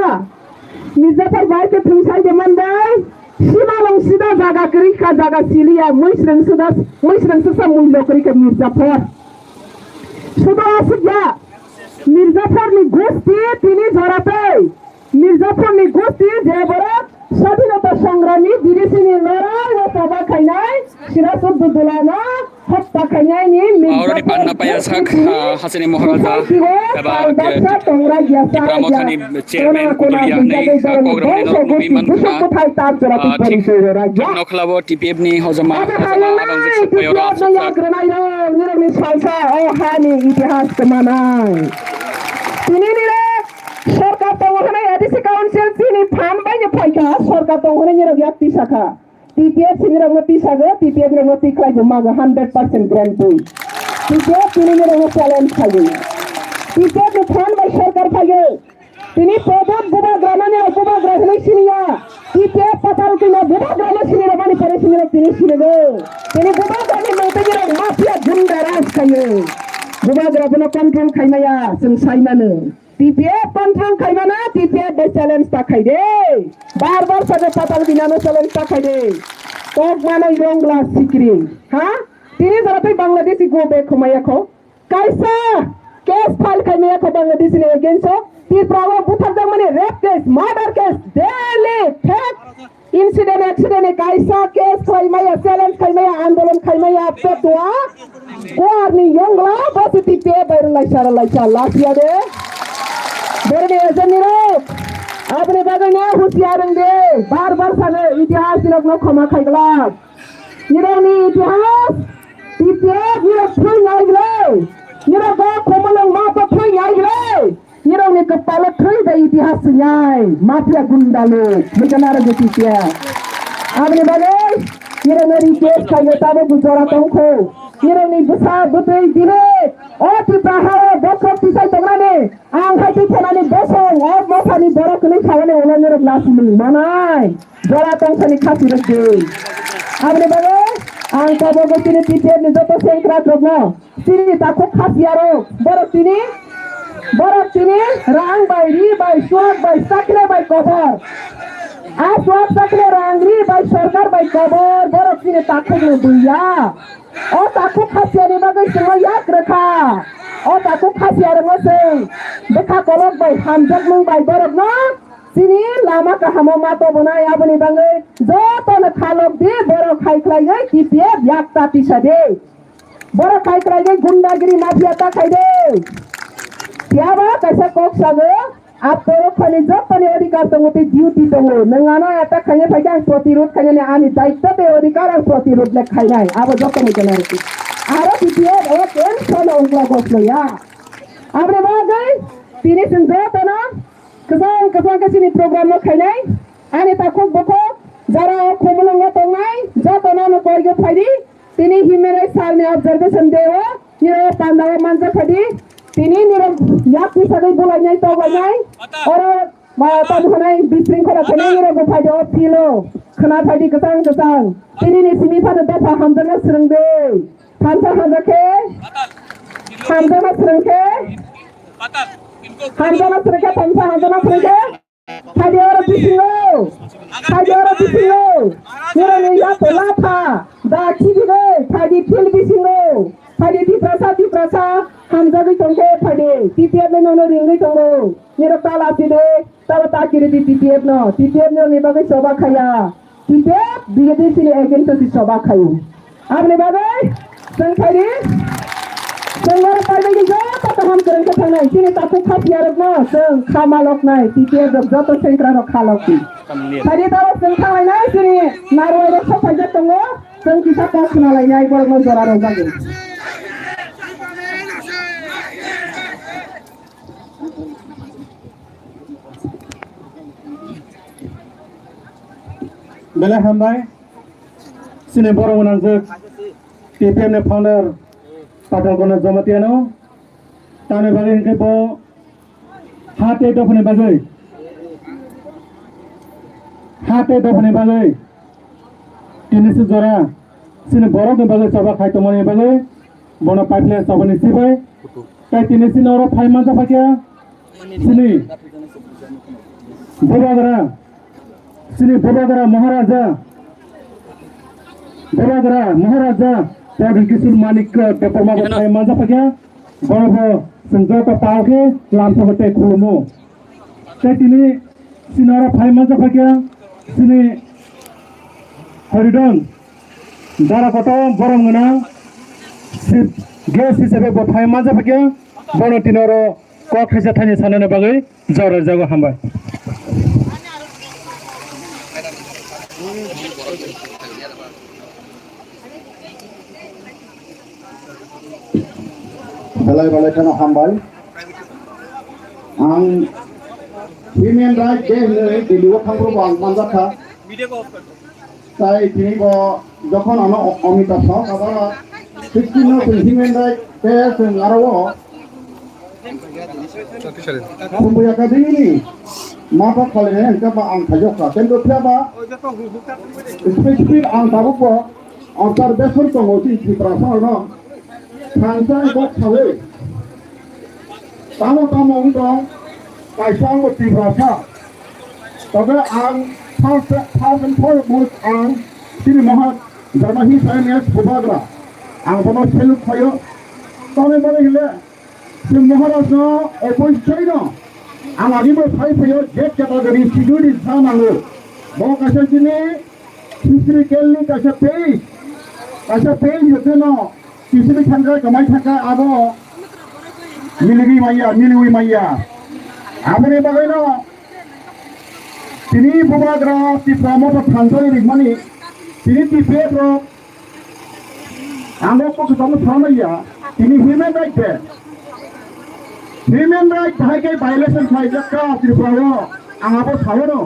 Mirzapur bai ke thungsai demandai simalong sida jaga kri kha jaga silia moisrang suda mullo kri ke Mirzapur suda asya Mirzapur ni gosti tini jorate Mirzapur ni gosti jebara স্বাধীনতা সংগ্রামী বিদেশিনী লড়াই ও তবা খাইনাই সিরাজউদ্দৌলা হত্যা খাইনাই নি already panna paya sak Haseni Maharaja eba Pramothani Chairman kutulia nei program ni norok nugui mankhana nokhlabo TPF ni hojama abang jek sapayora নিরমি সালসা ও হানি ইতিহাস কমানাই তিনি নিরে সরকার তো ওখানে এডিসি কাউন্সিল তিনি ফান বাইনে ফাইকা সরকার তো ওখানে নিরে ব্যক্তি শাখা TPF সিনির মতি সাগে TPF এর মতি ক্লাই জমা 100% গ্র্যান্ড তুই TPF তিনি নিরে চ্যালেঞ্জ খাগে TPF এর ফান বাই সরকার খাগে তিনি প্রধান বুবা গ্রামে বুবা গ্রামে সিনিয়া TPF পাতাল কিনা বুবা গ্রামে সিনির মানে পরে সিনির তিনি সিনিবে তিনি বুবা গ্রামে মতে নিরে মাফিয়া গুন্ডা রাজ খাগে বুবা গ্রামে কন্ট্রোল খাইনায়া जों साइनानो TPF pantang kai mana TPF by challenge ta kai de bar saja patal binano challenge ta kai de tok mana yong glass sikri ha tini jarapai Bangladesh go back khumaya kho kaisa case file kai maya kho Bangladesh ne against tir prawa buthar jang mane rape case murder case daily fake incident accident kaisa case kai maya challenge kai maya andolan kai maya petwa warni yong glass basi TPF by lai sha last year de Beri ejen nirok, apne bagai na hoशियार दे, बार साने इतिहास नरक न खमा खाई गलास, नरक नि इतिहास, TPF नरक Thuy आई गले, नरक बा कोमलंग मा बा थुई आई गले, नरक नि कपाला थुई दा इतिहास सुnyai, माफिया गुंडा लोग, बेचना रहे TPF, apne bagai, नरक नरी केस खाई ताबे गुजरा तंखो, नरक नि बुसा बुतई दिले, oh tipahara bokok tisai tograne ang hati thanani bosong oh mosani borak ni khawale onane ro lasmi manai jora tongsani khasi rege amne bago ang kabogo tini TPF ni joto sengkra jogno tini takho khasiaro borok tini rang bai ri bai swak bai sakle bai cover a swak sakle rang ri bai sarkar bai cover borok tini takho no duya oh takho khasiari bagai semua yak rekha oh takho khasiari ngoseng bekha kolok bai hamjak mung bai borok no sini lama ka hamo mato bunai abani bangai joto na khalok de borok khai khlai gai TPF yak ta tisade borok khai khlai gai gundagiri mafia ta khai de tiaba kaisa kok sago आप तो खनि जब पनि अधिकार तंगोते duty तंगो नंगाना आता खने फाइदा प्रतिरोध खने ने आनी दायित्व ते अधिकार और प्रतिरोध ले खाइनाय अब जब पनि जनारती आरो TPF एक एन छलो उंगला गोसलो या आपरे बागै तिनी संजो तना कसान कसिनी प्रोग्राम में खाइनाय आनी ताखो बको जरा खोमलंग तंगाय जतना न कोइगो फाइदी तिनी ह्युमन राइट्स सालने ऑब्जर्वेशन देओ निरो पांदावा मानजा फडी tini nirok yak ni sagai bolai nyai to banai oro ma tan honai bisring khora khane nirok go phai do philo khana phai di kasang tini ni simi pha da pha hamdana srang de thansa hadake hamdana srang ke hamdana srang ke thansa hamdana srang ke phai di oro bisiro nirok ni yak to la pha da chi di de phai di phil bisiro phai di prasa hamzagi tongke phade TPF ne no ringi tongo niro tala pide tala takiri di TPF no ne bagai soba khaya TPF bigede sini against si soba khayu apne bagai sangkhari sangar parbe gi jo ta ham kren ke thanai sini ta ko khasiar no sang khamalok nai TPF joto sengkra ro khalok ki phade ta sangkhai nai sini naroi ro saja tongo sang kisa ka sunalai nai bor mo jora ro bagai Bela hambai sini borong nanjuk TPF ne founder Patal Gona Jomatiano tane bagin ke bo hate dofne bagai tini se jora sini borong ne bagai saba khai to mone bagai bono pipeline sabani sibai tai tini sini oro phai manja pakya sini Bobagara Maharaja Prabhu Kisul Malik paper ma bhai manja pakya bono sanjota pauke lampo hote khulumo tai tini sinara phai manja pakya sini Haridon dara koto borong na gas hisabe bo phai manja pakya bono tinoro ko khaisa thani sanane bagai jora jago hambai balai kana hambai ang human right day ne diliwa khangro bang manjaka tai tini bo jokhon ana amita thak abara 15 human right day sen arawo kumbuya kadini mata khale ne ka ba ang thajok ka tendo phya ba specific ang tabu ko ansar besor to hoti prasa no Fransai bok khale tamo ong dong kaisang mo tibrasa. Tabe ang thousand four most ang sini mahat Jarmahi Science Bubagra. Ang bono seluk kayo. Tabe bale hile. Si Maharaj no epoi China. Ang agimo phai kayo jet category schedule exam ango. Bo kasa sini history kelli kasa page. Kasa page hote no. Kisini thangka kamai thangka abo Miligi Maya. Apuni bagaino tini Bubagra ti promote thansori rigmani tini ti Pedro amo ko kamu thamaya tini human right hai ke violation khai jakka tripura angabo thawono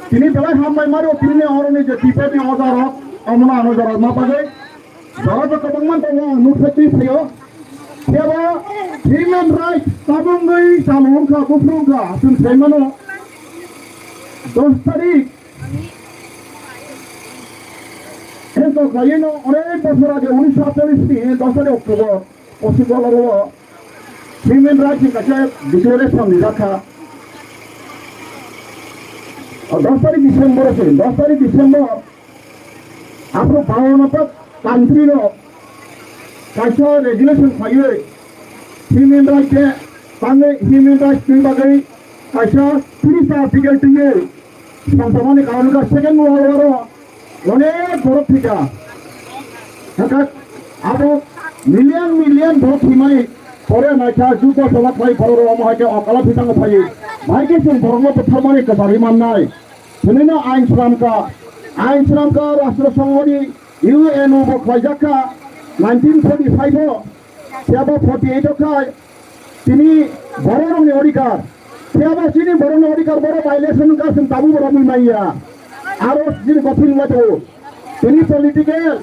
tini belai hambai maro tini orone je tipe ni odaro amona anodaro ma page daro ko bangman tawa nufati phayo Kaya human rights tabungai salongka bufrungka sun semano 10 tarik eto kayeno onek bosor age 1948 ni 10 October possible holo human rights kache declaration nirakha 10 tarik December ase 10 tarik December apro 52 tak country no kaisa regulation paye human rights ke tane human rights ni bagai kaisa 30 article tiye samsamane kanon ka second world war onek borok thika haka abo million borok himai pore nacha juko salat pai poro amha ke akala pitang pai bhai ke sun borok to thamane ka bari man nai sunina ain shram ka rashtra sanghoni UN bo khajaka 1945 siapa 48 kai tini borong odikar siapa sini borong odikar boro violation ka sun tabu boro maiya aro sini gopil mato tini political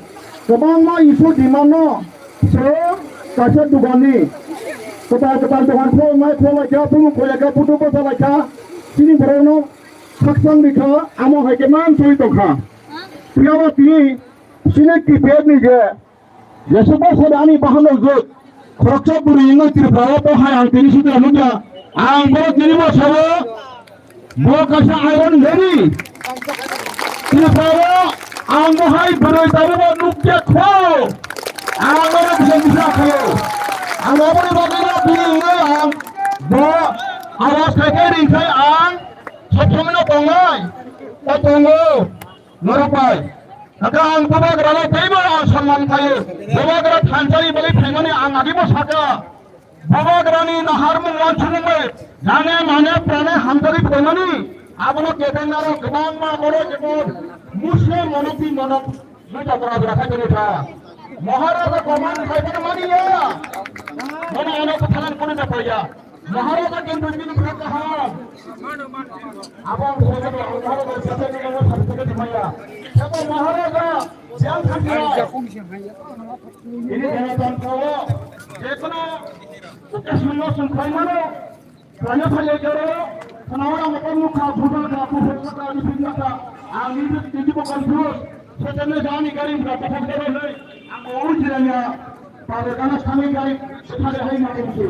kabang ma isu dimano so kasa dugani kata dugan ko mai ko la ja pumu ko ya putu ko sala ka sini borong saksang dikha amo hakeman sui to kha siapa tini sini ki bed ni je Yesuba sedani bahano good. Koroksa buri ingat tirpaya to hai ang tiri sudah anuja. Ang bo tiri mo sawo. Bo kasa iron lady. Tirpaya ang bo hai buri tayo mo nukya kho. Ang bo bisa kho. Ang bo ni bagina buri ingat ang bo awas kake ringkai ang sotongno tongai. Otongo norapai. Maka ang Bubagra lo taiba ang samman kayo. Bubagra thansari bali thaimani ang agibo saka. Bubagra ni naharmu wanchunumai. Jane mane prane hamdari premani. Abono ketenaro kebang ma boro jebon. Muslim monopi monop. Mita Bubagra kaya nita. Maharaja koman kaya mani ya. Mana ano katalan kuno na paya. Maharaja kintu ini berapa hal. Abang Maharaja siapa yang nomor satu ke Maya. Siapa Maharaja yang kaya. Ini jangan tahu. Jepana kesuluh sungkai mana. Kerana saya jero. Kenapa makan muka bukan kapu berkata di pinggir kata. Angin itu tinggi bukan terus. Sebenarnya jangan garing berapa faktor ini. Aku ujiannya. Pada kanas kami garing sekali hari makan itu.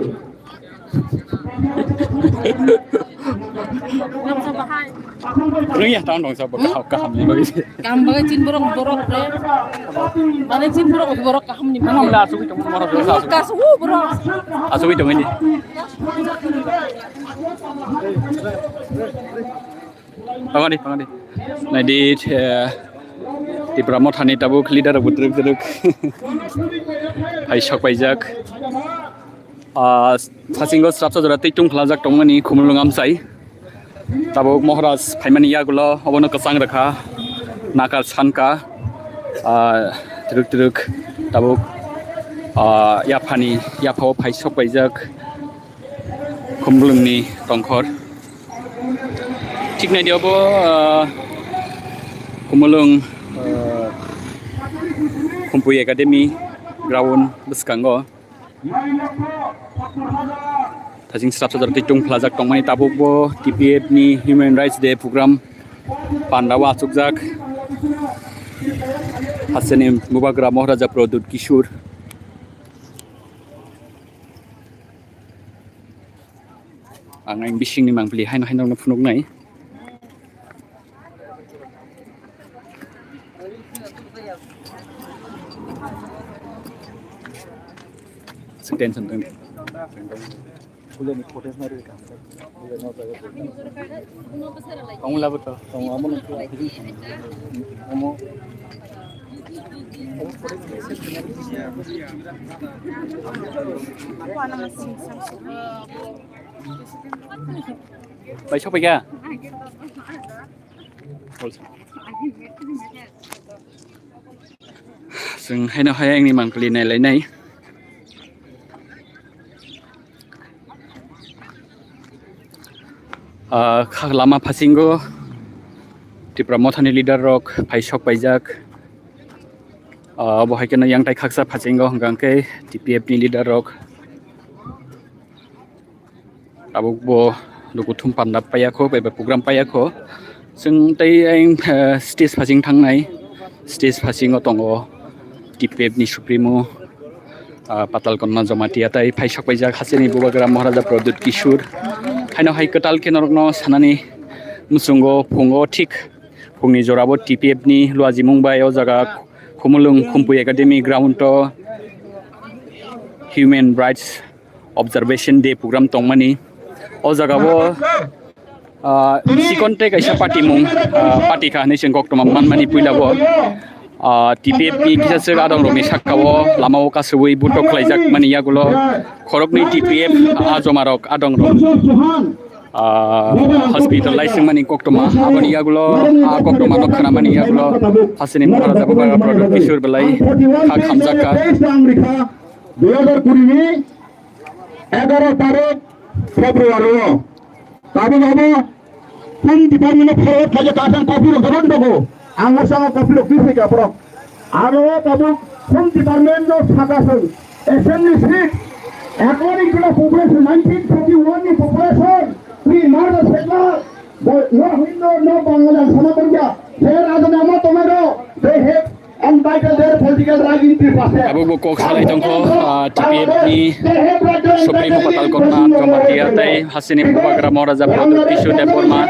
Ini ya tahun dong saya kaham ni bagi. Kaham bagai cin borok le. Mana cin borok kaham ni. Mana mula asuki tong mana dosa asuki. Kasu borok. Asuki tong ini. Pangadi. Nah di Pramothani tabuk leader butruk. Hai shok paijak. Sasingo strapsa jora teitung khlajak tongmani khumulungam sai tabuk Maharaj phaimani yagulo obono kasang rakha nakal sanka truk tabuk yaphao phaisok paijak khumulungni tongkhor ঠিক নাই দিয়াব khumulung Khumpui Academy ground beskango Thajing strap sadar titung plazak tongmani tabuk bo TPF ni Human Rights Day program pandawa sukjak Hasanim Bubagra Maharaja Produt Kishur आं बिसिंनि मांपलि हाइन फुनुगनाय tension दं Baik siapa ya? Sing hay na hay ang ni mangkali na lainay. Lama pasinggo di pramothani leader rok paisok paijak. Bohai kena yang tai khaksa pasinggo hanggang TPF ni leader rok. Abuk bo Dukutum pandap payako, bebe program payako. Sing tay ang stage pasing tangnay, stage pasing otongo TPF ni Supremo patal konna jomati atay paisok paijak hasini bubagram Maharaja Pradut Kishore. Haino hai ketal kenorno sanani musungo pungo tik pungni jorabo TPF ni luaji Mumbai o jaga Khumulung Khumpui Academy ground to Human Rights Observation Day program tongmani. O jagabo sikonte kaisa party mung party ka ni sengkok to manmani puilabo TPF ni kisa se adong romi sakkawo lamao kasui butok khlaijak mani yagulo khorokni TPF ajomarok adong rom hospitalized mani koktoma abani yagulo koktoma nokhana mani yagulo hasini Maharaja Pradut Kishore belai khamjaka 2020 ni 11 tarik Februari tapi kamu pun department of health saja kasan kopi lo kapan dogo anggur sama kopi lo kiri ke bro aro kamu pun department of sakasan assembly seat according to the population 1941 ni population we not the settler no Hindu no Bangladesh sama kerja saya ada nama tomero they have entitled their political right in the process abu bukok salai tongko TPF ni Supremo patal konna jomati atai hasini bubagram Maharaja Pradut Kishore deporma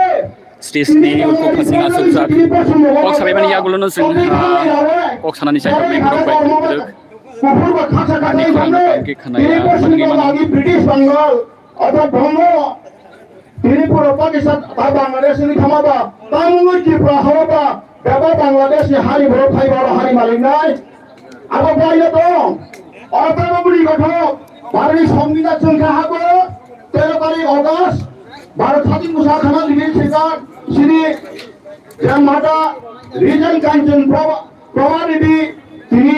stage ni ulko khasinga subjak kok sabai mani yagulo no sing kok sanani sai tok mengro bai duk ani khurang ke khanaya mangi mangi British Bengal atau Bangla Tripura Pakistan atau Bangladesh ini khamaba tamu Tripura hawaba baba Bangladesh ni hari boro khai boro hari malik nai abo baiya to অর্থাৎ গঠক ভারতের সংবিধান সংখ্যা হাবো 13 তারিখ August Bharat স্বাধীন মুসাখানা limit শিকার Shri জানমাতা reason কাঞ্চন প্রভারিদি তিনি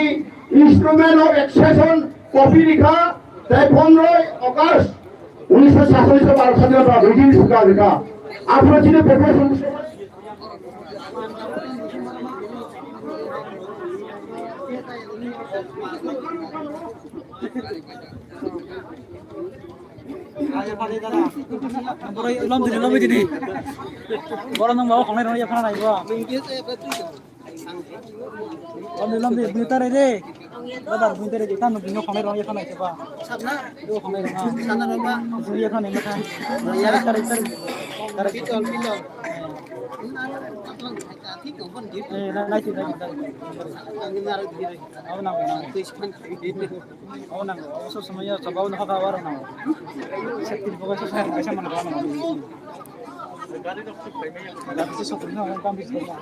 instrument of accession copy লিখা তাই 15 অগস্ট 1947 ভারত স্বাধীনতা রিজন শিকার লিখা আপনার ছিল profession Aja pada dana. Borai ulam dini. Borai nang bawa kongen orang yang gua. Ulam dini bentar aja. Bentar aja kan bino kongen orang yang coba. Sana. Dua kongen. Sana rumah. Dia kan yang makan. Ya tarik. Pinjol. Naik. Awang so semuanya coba nak kawar na. Sakit pokok saya bisa menang. Tapi sesuatu na orang kami bisa.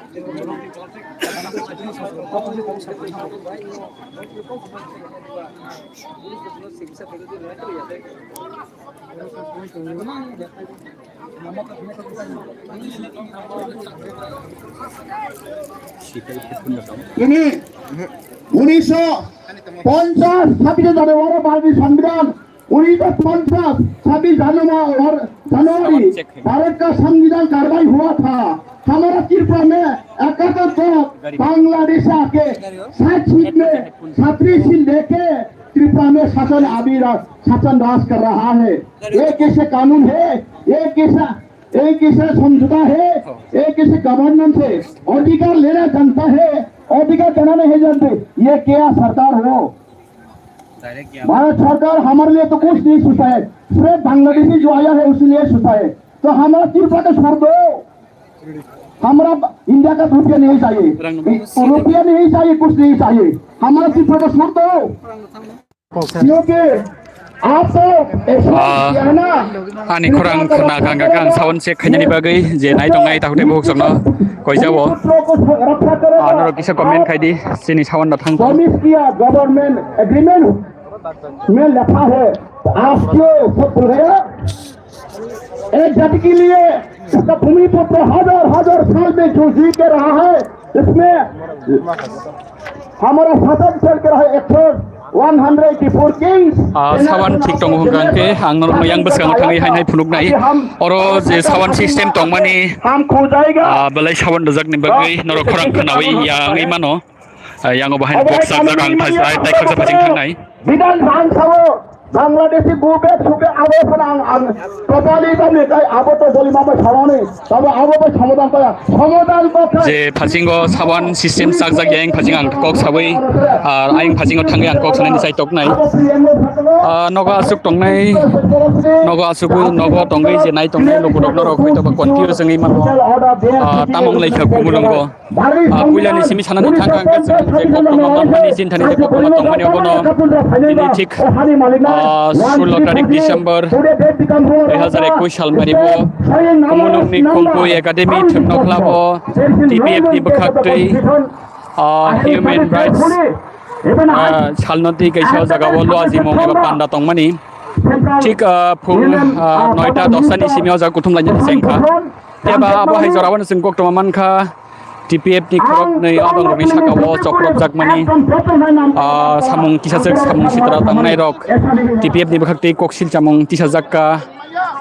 ini 1950 26 জানুয়ারি भारतीय संविधान 1950 26 जनवरी भारत का संविधान कार्रवाई हुआ था हमारा त्रिपुरा में 71 बांग्लादेश आके 60 सीट में 37 सीट लेके त्रिपुरा में शासन राज कर रहा है ये कैसे कानून है एक कैसा समझौता है एक कैसे गवर्नेंस है अधिकार लेना जनता है अधिकार देना नहीं जानते ये क्या सरकार हो भारत सरकार हमारे लिए तो कुछ नहीं सोचा है, सिर्फ बांग्लादेशी जो आया है उसके लिए सोचा है। तो हमारा त्रिपुरा का छोड़ दो, हमारा इंडिया का रुपया नहीं चाहिए, रुपया नहीं चाहिए, कुछ नहीं चाहिए, हमारा त्रिपुरा का छोड़ दो, क्योंकि आप तो है ना। Ani kurang kena kanggakan sawan se khanyani bagai je nai tongai tahute buk sakno koi jawo noro kisa comment khai di sini sawan na thang promise किया गवर्नमेंट एग्रीमेंट में लिखा है, आप क्यों सब भूल गए? एक जाति के लिए इसका भूमि पुत्र हजार हजार साल में जो जी के रहा है, इसमें हमारा शासन चल के रहा है 184 kings। sawan thik tong hungkang ke ang nor yang besang thangai hai hai phunuk nai oro je sawan system tong mani हम खो जाएगा। balai sawan dajak ni bagai noro khorang khanawi yang ngai mano yang obahan box sa rang thai tai khak sa phajing thang nai विधानसभा बांग्लादेशी गुबे सुबे आबो फनांग प्रपाली बने काय आबो तो बोली माबा छावाने तब आबो तो समाधान को je phasingo sawan system sakjak yang phajing ang kok sabai aing phasingo thangai ang kok sanani sai tok nai nogo asuk tong nai nogo asuku nogo tongai je nai tong nai logo dok rok hoi to ba confuse ngai mano tamong leikha kumulungo puilani simi sanani thangkang ke je kok tong mani sin thani je kok tong mani obono ini thik 16 तारिख December 2021 साल मारिबो कुमुलुंगनि खंपुई academy थुनख्लाबो टिपिएफ नि बखाक्तै human rights सालनति कैसाव जागाबो लजिमो एबा panda तंमानि ठीक फुं 9टा 10 नि सिमियाव जा कुथुमलायनि सेंखा एबा आबो हाइजरावन जों कक्टमा मानखा टिपिएफ नि खरक नै आदं रनि साकाबो चक्रब जाकमानि सामुं किसाजक सामुं सित्रा तांनाय रक टिपिएफ नि बखाक्तै कक्सिल सामुं तिसाजाक्का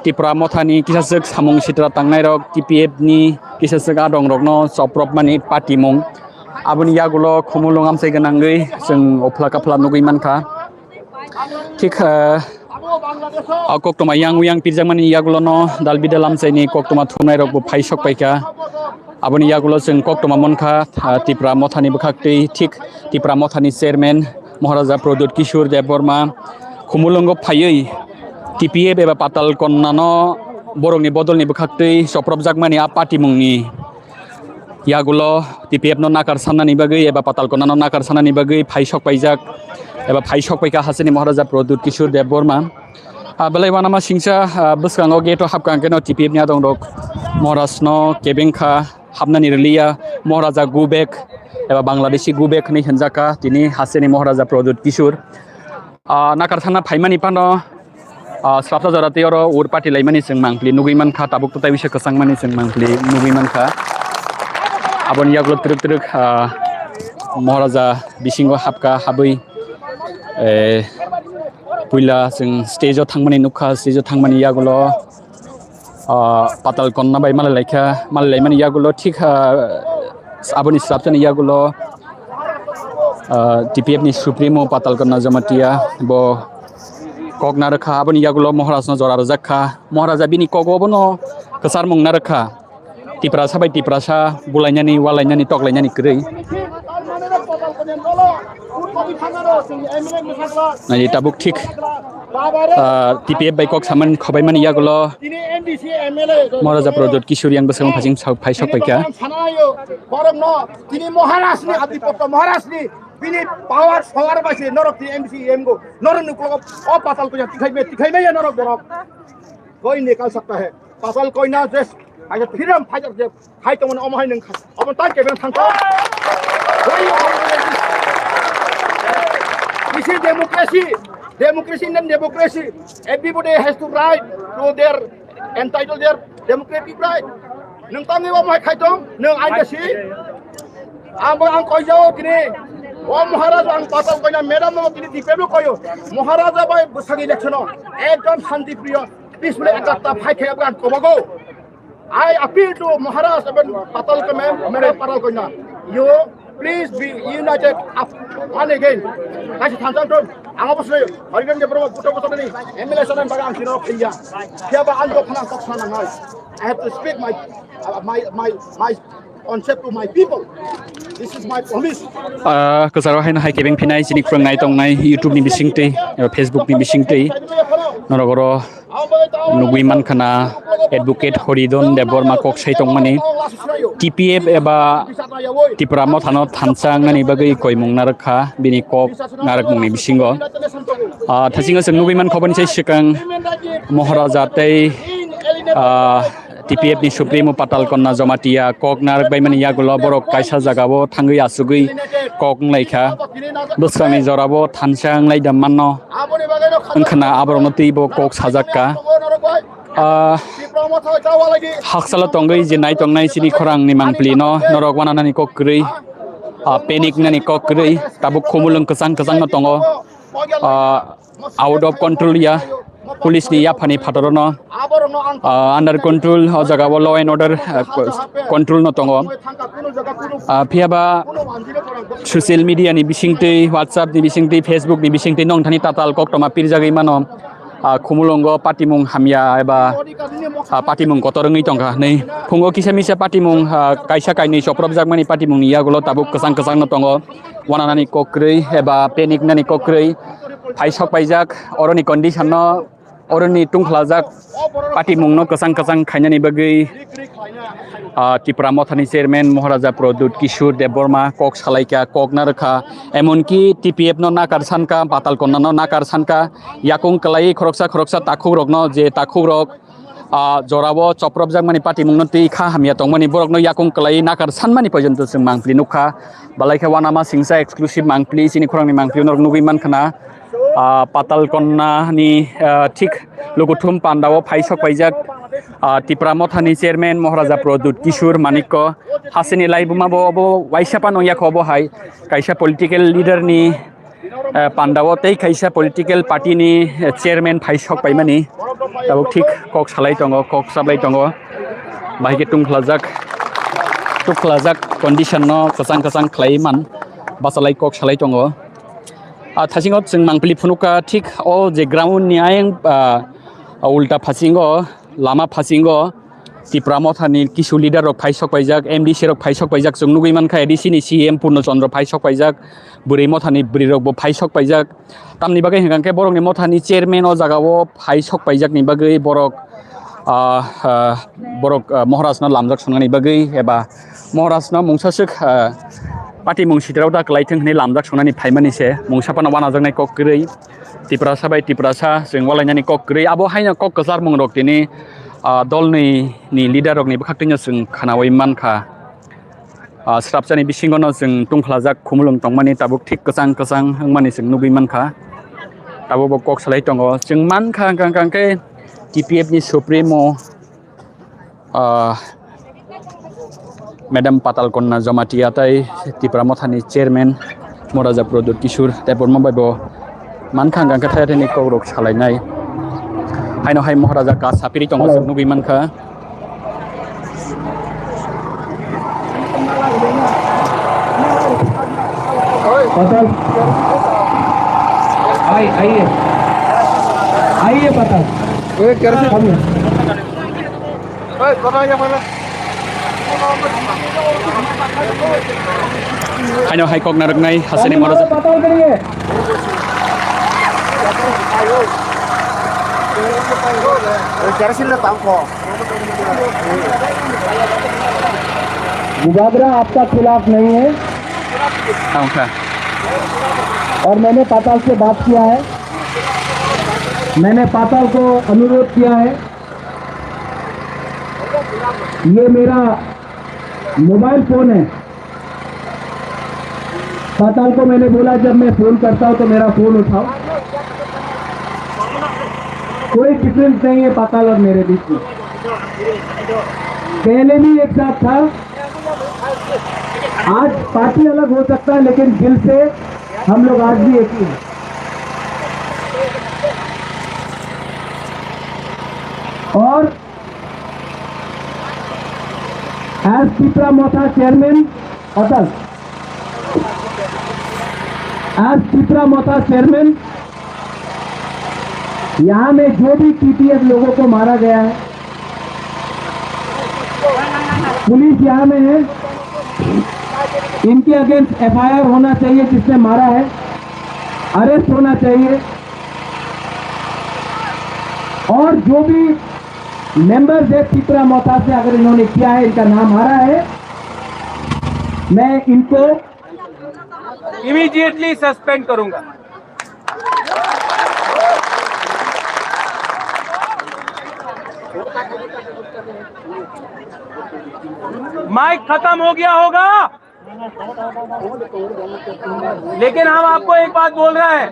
टिप्रा मथानि किसाजक सामुं सित्रा तांनाय रक टिपिएफ नि किसाजक आदं रकनो चक्रब मानि पाटिमुं आबुनि यागुलो खुमुलुं आमसाय गोनांगै जों अफ्ला काफ्ला नुगै मानखा ठीक कक्टमा yang uyang pirjamani yagulo no dalbida lamsaini कक्टमा थुनाय रक बो फाइसक पाइका aboni yagulo जों कक्टमा मनखा टिप्रा मथानि बखाक्तै ठीक टिप्रा मथानि चेयरमैन महाराजा प्रद्युत किशोर देव बर्मा खुमुलुंगो फायै टिपिएफ एबा पाताल कन्नानो बरंनि बदलनि बखाक्तै सप्रब जाकमानि आ पार्टी मुंनि यागुलो टिपिएफ नो नाकार साननानि बागै एबा पाताल कन्नानो नाकार साननानि बागै फाइसक पाइजाक एबा फाइसक पाइका हासिनि Maharaja Pradyot Kishore Debbarma belai wanama singsa buskango geto hapkangke no TIPF नि आदं रक महाराज no केबेंखा हाबनानि रलिया महाराजा गुबेक एबा बांग्लादेशी गुबेक नि हनजाका तिनि हासेनि महाराजा प्रद्युत किशोर नाकारसाना फाइमानि पानो स्राफसा जराते अरो उर पार्टी लाइमानि जों मांगलि नुगैमानखा ताबुक तताय बिसे कसांमानि जों मांगलि नुगैमानखा आबनि यागलो त्रिक त्रिक महाराजा बिसिंगो हाबका हाबै पुइला जों स्टेजआव थांमानि नुखा स्टेजआव थांमानि यागुलो पाताल कन्ना बाय मालायलायमानि यागुलो ठीक आबनि स्राफसानि यागुलो टिपिएफ नि सुप्रीमो पाताल कन्ना जमातिया बो कगना रखा आबनि यागुलो महाराज न जरा रजाखा महाराजा बिनि कगबनो कसार मंगना रखा टिप्रासा बाय टिप्रासा बुलायनानि वालायनानि टकलायनानि कै नाय ताबुक ठीक टिपिएफ बाय कक सामान खबायमानि यागुलो महाराजा प्रद्युत किशोर yang besang phajing phaisok paika তিনি মহারাষ্ট্র আধিপত্য মহারাষ্ট্র বিনি পাওয়ার সবার পাশে নরক এমসি এমগো নরন को पाताल को तिखाई में नरक बरक कोई निकाल सकता है पाताल कोई ना जस आगे फिर हम फाइटर जे हाय तो मन अमहाय नों अमन तान के बेन थांखो This is democracy. Democracy and democracy. Everybody has to right to their entitled their democratic right. Nung tangi wa mai khai tong nung ai ka si. Ang koi jao kini. O Maharaja ang patal koi na madam mo kini dipelo koyo. Maharaja bai busang election no. Ekdom shanti priya. Peacefully ekata fight khay afgan komago. I appeal to Maharaja and patal ka madam patal koi na. You please be united up one again. Kasi thansan ton. Ang apos na yun. Harigan niya pero magputo-puto na ni. MLA sa nang bagang sinarok kaya. Kaya ba ando ka ng kaksan ng ay. I have to speak my concept to my people. This is my promise. Kesaro hai na hai kebeng pinai sini kurang ngai tong nai YouTube ni bising tei Facebook ni bising tei norogoro nugui man khana advocate Horidon Deborma kok sai tong mani TPF eba Tipramo thano thansang ngani bagai koimung narakha bini kok narak mung ni bisingo thasinga seng nugui man khobani sai sikang Maharaja tei TPF ni Supremo Patal Konna Jomatia kok narak bai mani yagulo borok kaisa jagabo thangui asugui kok laika busrangni jorabo thansang lai dammanno angkhana aborno teibo kok sajakka haksala tongai je nai tongnai sini khorang ni mangpli no norok wanana ni kokrei panic nani kokrei tabuk khomulung kesang kesang no tongo out of control ya police ni ya phani phatorono under control o jaga law and order control no tongo phiaba social media ni bisingtei WhatsApp ni bisingtei Facebook ni bisingtei nong thani tatal kok toma pirjagi mano khumulongo patimung hamya eba patimung kotorngi tongka nei phungo kisamisa patimung kaisa kaini soprop jagmani patimung ya gulo tabuk kesang kesang no tongo wananani kokrei eba panic nani kokrei phaisok paijak oroni condition no oroni tungkhlajak patimung no kesang kesang khainani bagai Tipramo thani chairman Maharaja Pradut Kishore Deborma kok salaika kok narakha emonki TPF no nakar sanka Patal Konna no nakar sanka yakung kalai khoroksa takhuk rok no je takhuk rok jorabo choprop jagmani patimung no tei kha hamya tongmani borok no yakung kalai nakar sanmani porjonto sing mangpli nukha balaikha wanama singsa exclusive mangpli sini khorangni mangpli no nugui mankhana Patal Konna ni thik lokuthum pandao phaisok paijak Tipramo thani chairman Maharaja Pradut Kishore Manikko hasini laibuma bo waisapa no yakhobo hai kaisa political leader ni pandao tei kaisa political party ni chairman phaisok paimani tabuk thik kok salai tongo kok sablai tongo bahike tukhlajak condition no kasang khlaiman basalai kok salai tongo thasingot sing mangpli phunuka thik o je ground ni ayeng ulta phasingo lama phasingo Tipramo thani kisu leader rok phaisok paijak MDC rok phaisok paijak chung nugui mankha EDC ni CM Purno Chandra phaisok paijak Burimo thani buri rok bo phaisok paijak tamni bagai hingangke borok ni mothani chairman o jagao phaisok paijak ni bagai borok Maharaj no lamjak sunani bagai eba Maharaj no mungsasuk Pati mung sitrau da klaiting ni lamjak sunani phaimani se mungsapana wana jangnai kokrei Tiprasa bai Tiprasa jeng walainani kokrei abo haina kok kasar mung rok tini dol ni leader rok ni bkhaktingya jeng khanawai mankha strapchani bisingono jeng tungkhlajak khumulung tongmani tabuk thik kasang hangmani jeng nugui mankha tabo bo kok salai tongo jeng mankha kangkangke TPF ni Supremo Madam Patal Konna Jomatia tai Tipramo thani chairman Maharaja Pradut Kishore Deborma bai bo mankha gangka thai ni korok salainai haino hai Maharaja ka sapiri tongo nugui mankha पतल आइए पतल haino hai kok narak nai hasini Maharaja पतल करिए मुबादरा आपका खिलाफ नहीं है और मैंने पाताल से बात किया है मैंने पाताल को अनुरोध किया है ये मेरा मोबाइल फोन है पाताल को मैंने बोला जब मैं फोन करता हूं तो मेरा फोन उठाओ कोई डिफरेंस नहीं है पाताल और मेरे बीच में पहले भी एक साथ था आज पार्टी अलग हो सकता है लेकिन दिल से हम लोग आज भी एक ही हैं और एज तिप्रामोथा चेयरमैन अटल एज तिप्रामोथा चेयरमैन यहाँ में जो भी TPF लोगों को मारा गया है पुलिस यहाँ में है इनके अगेंस्ट FIR होना चाहिए, जिसने मारा है अरेस्ट होना चाहिए। और जो भी मेंबर्स है चित्रा मोहता से अगर इन्होंने किया है, इनका नाम आ रहा है, मैं इनको इमीडिएटली सस्पेंड करूंगा। माइक खत्म हो गया होगा, लेकिन हम आपको एक बात बोल रहे हैं,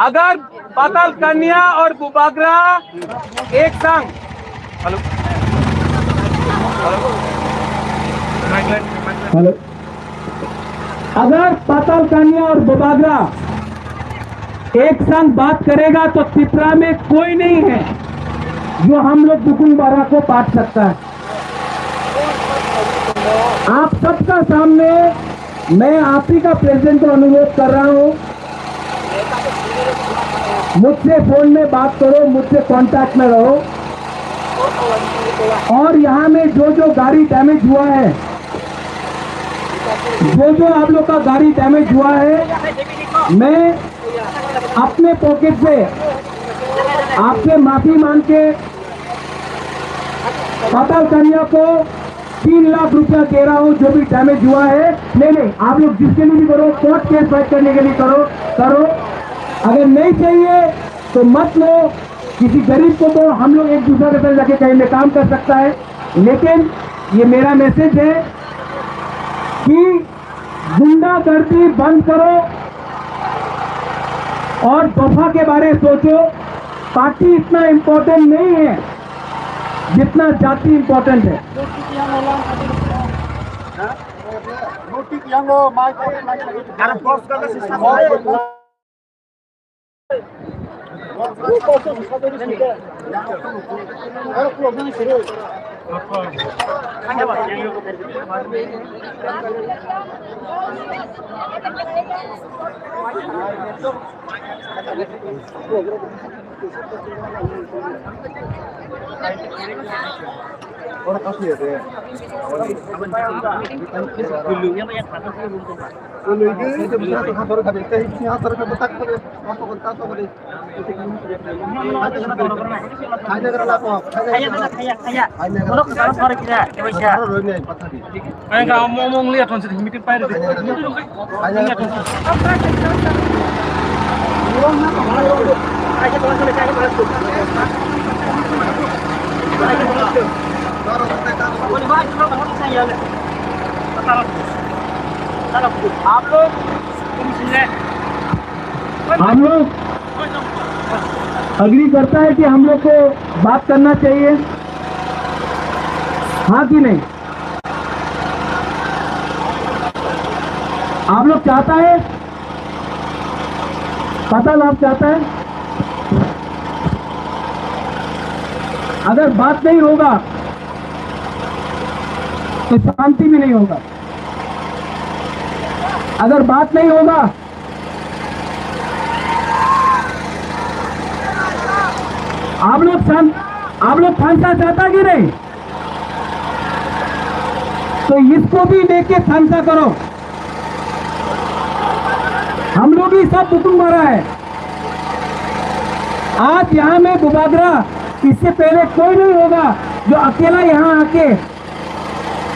अगर पाताल कन्या और बुबागरा एक संग, हेलो, अगर पाताल कन्या और बुबागरा एक संग बात करेगा तो त्रिपुरा में कोई नहीं है जो हम लोग दुकुन बारा को पाट सकता है। आप सबका सामने मैं आप ही का प्रेसिडेंट को अनुरोध कर रहा हूं, मुझसे फोन में बात करो, मुझसे कांटेक्ट में रहो, और यहां में जो गाड़ी डैमेज हुआ है, जो आप लोग का गाड़ी डैमेज हुआ है, मैं अपने पॉकेट से आपसे माफी मांग के पाताल कन्या को 3 लाख रुपया दे रहा हूं, जो भी डैमेज हुआ है। नहीं, आप लोग जिसके लिए भी करो, कोर्ट केस फाइट करने के लिए करो। अगर नहीं चाहिए तो मत लो, किसी गरीब को तो हम लोग एक दूसरे के साथ जाके कहीं में काम कर सकता है। लेकिन ये मेरा मैसेज है कि गुंडागर्दी बंद करो और दफा के बारे में सोचो। पार्टी इतना इम्पोर्टेंट नहीं है जितना जाति इम्पोर्टेंट है। हम लोग अग्री करता है कि हम लोग को बात करना चाहिए, हाँ कि नहीं? आप लोग चाहता है, पाताल आप चाहता है? अगर बात नहीं होगा तो शांति भी नहीं होगा। अगर बात नहीं होगा आप लोग फांसा चाहता कि नहीं? तो इसको भी लेके फांसा करो। हम लोग ही सब हुक्म मारा है। आज यहां में बुबागरा, इससे पहले कोई नहीं होगा जो अकेला यहां आके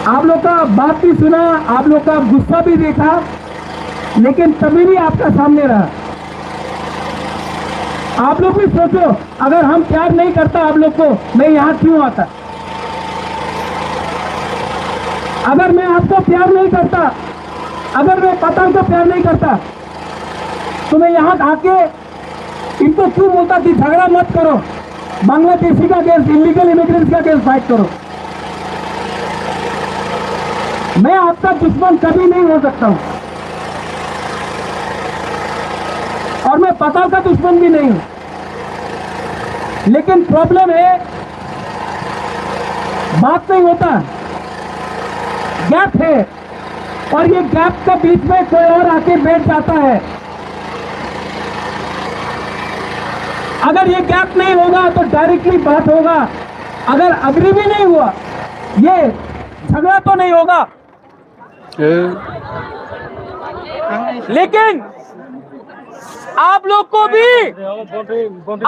आप लोग का बात भी सुना, आप लोग का गुस्सा भी देखा, लेकिन तभी भी आपका सामने रहा। आप लोग भी सोचो, अगर हम प्यार नहीं करता आप लोग को, मैं यहां क्यों आता? अगर मैं आपको प्यार नहीं करता, अगर मैं पाताल को प्यार नहीं करता, तो मैं यहां आके इनको क्यों बोलता कि झगड़ा मत करो, बांग्लादेशी का केस, इलीगल इमिग्रेंट्स का केस फाइट करो। मैं आपका दुश्मन कभी नहीं हो सकता हूं, और मैं पाताल का दुश्मन भी नहीं हूं। लेकिन प्रॉब्लम है, बात नहीं होता, गैप है, और ये गैप के बीच में कोई और आके बैठ जाता है। अगर ये गैप नहीं होगा तो डायरेक्टली बात होगा। अगर अग्री भी नहीं हुआ, ये झगड़ा तो नहीं होगा, लेकिन आप लोग को भी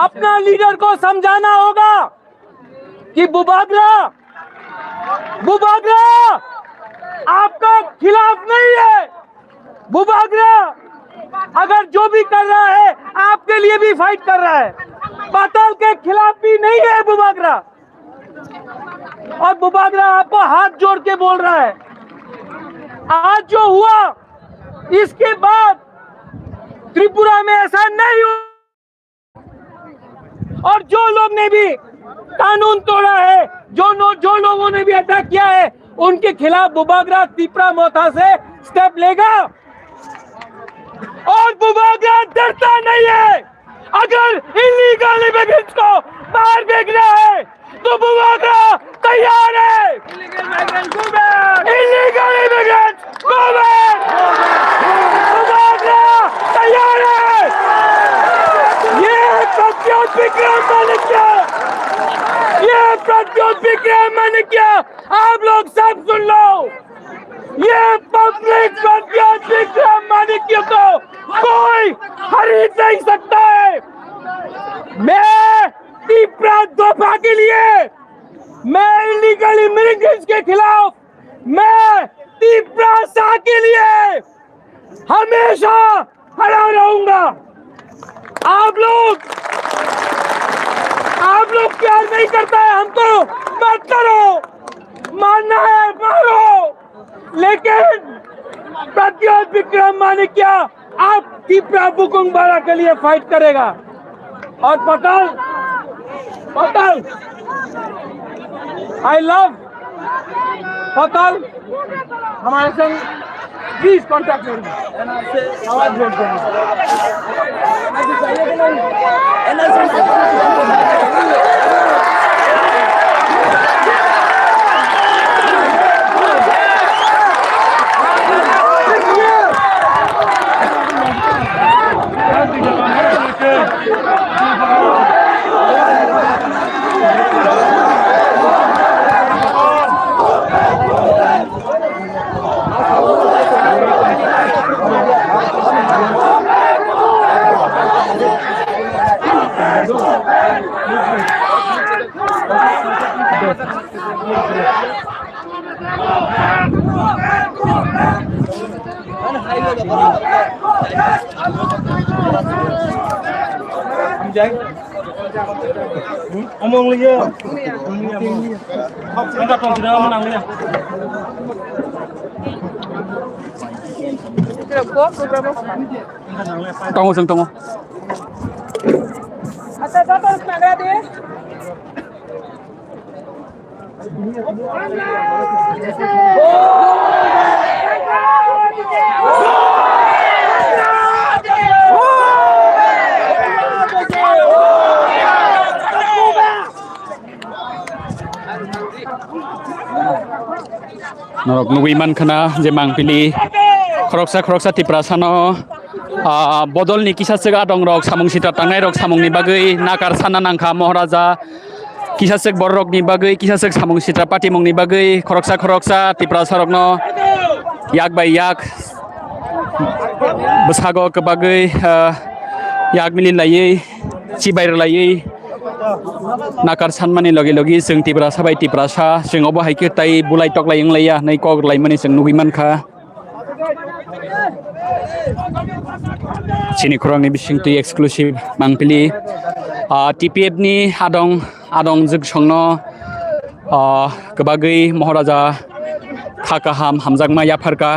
अपना लीडर को समझाना होगा कि बुबागरा आपका खिलाफ नहीं है। बुबागरा अगर जो भी कर रहा है आपके लिए भी फाइट कर रहा है, पाताल के खिलाफ भी नहीं है बुबागरा। और बुबागरा आपको हाथ जोड़ के बोल रहा है, आज जो हुआ इसके बाद त्रिपुरा में ऐसा नहीं हुआ। और जो लोग ने भी कानून तोड़ा है, जो लोगों ने भी अटैक किया है, उनके खिलाफ बुबागरा तिपरा मोथा से स्टेप लेगा। और बुबागरा डरता नहीं है। अगर इलीगल इमिग्रेंट्स को बाहर भेजना है तो बुबागरा तैयार है। Illegal immigrants go back. Bubagra तैयार है। ये प्रत्युत विक्रम मानिक्या, ये प्रत्युत विक्रम मानिक्या, आप लोग सब सुन लो। ये पब्लिक प्रत्युत विक्रम मानिक्य को कोई खरीद नहीं सकता है। मैं तिपरा दोफा के लिए, मैं इलीगल इमिग्रेंट्स के खिलाफ, मैं तिपरा सा के लिए हमेशा खड़ा रहूंगा। आप लोग प्यार नहीं करता है हमको, मत करो, मानना है मारो, लेकिन प्रत्युत विक्रम मानिक्या आप तिपरा बुकुंग बारा के लिए फाइट करेगा। और पताल आई लव पताल, हमारे संग प्लीज कॉन्टैक्ट करें, आवाज भेज Omong lagi ya. Angkat dong, sudah menang ya. Tunggu sing tunggu. Ada apa sebenarnya deh? Norok nugui man khana je mangpili khoroksa tipra sano bodol ni kisa sega dong rok samung sita tangnai rok samung ni bagai nakar sana nangkha mohraja kisa sek borok ni bagai kisa sek samung sita pati mong ni bagai khoroksa tipra sarokno yak bai yak besago ke bagai yak milin layei cibair layei nakar sanmani logi sing tipra sabai tipra sa sing obo haike tai bulai tok layeng laya nai kog laimani sing nugui man kha sini kurang ni bising tu eksklusif mangpili TPF ni adong jig songno kebagai mohraja khakaham hamjangma yafarka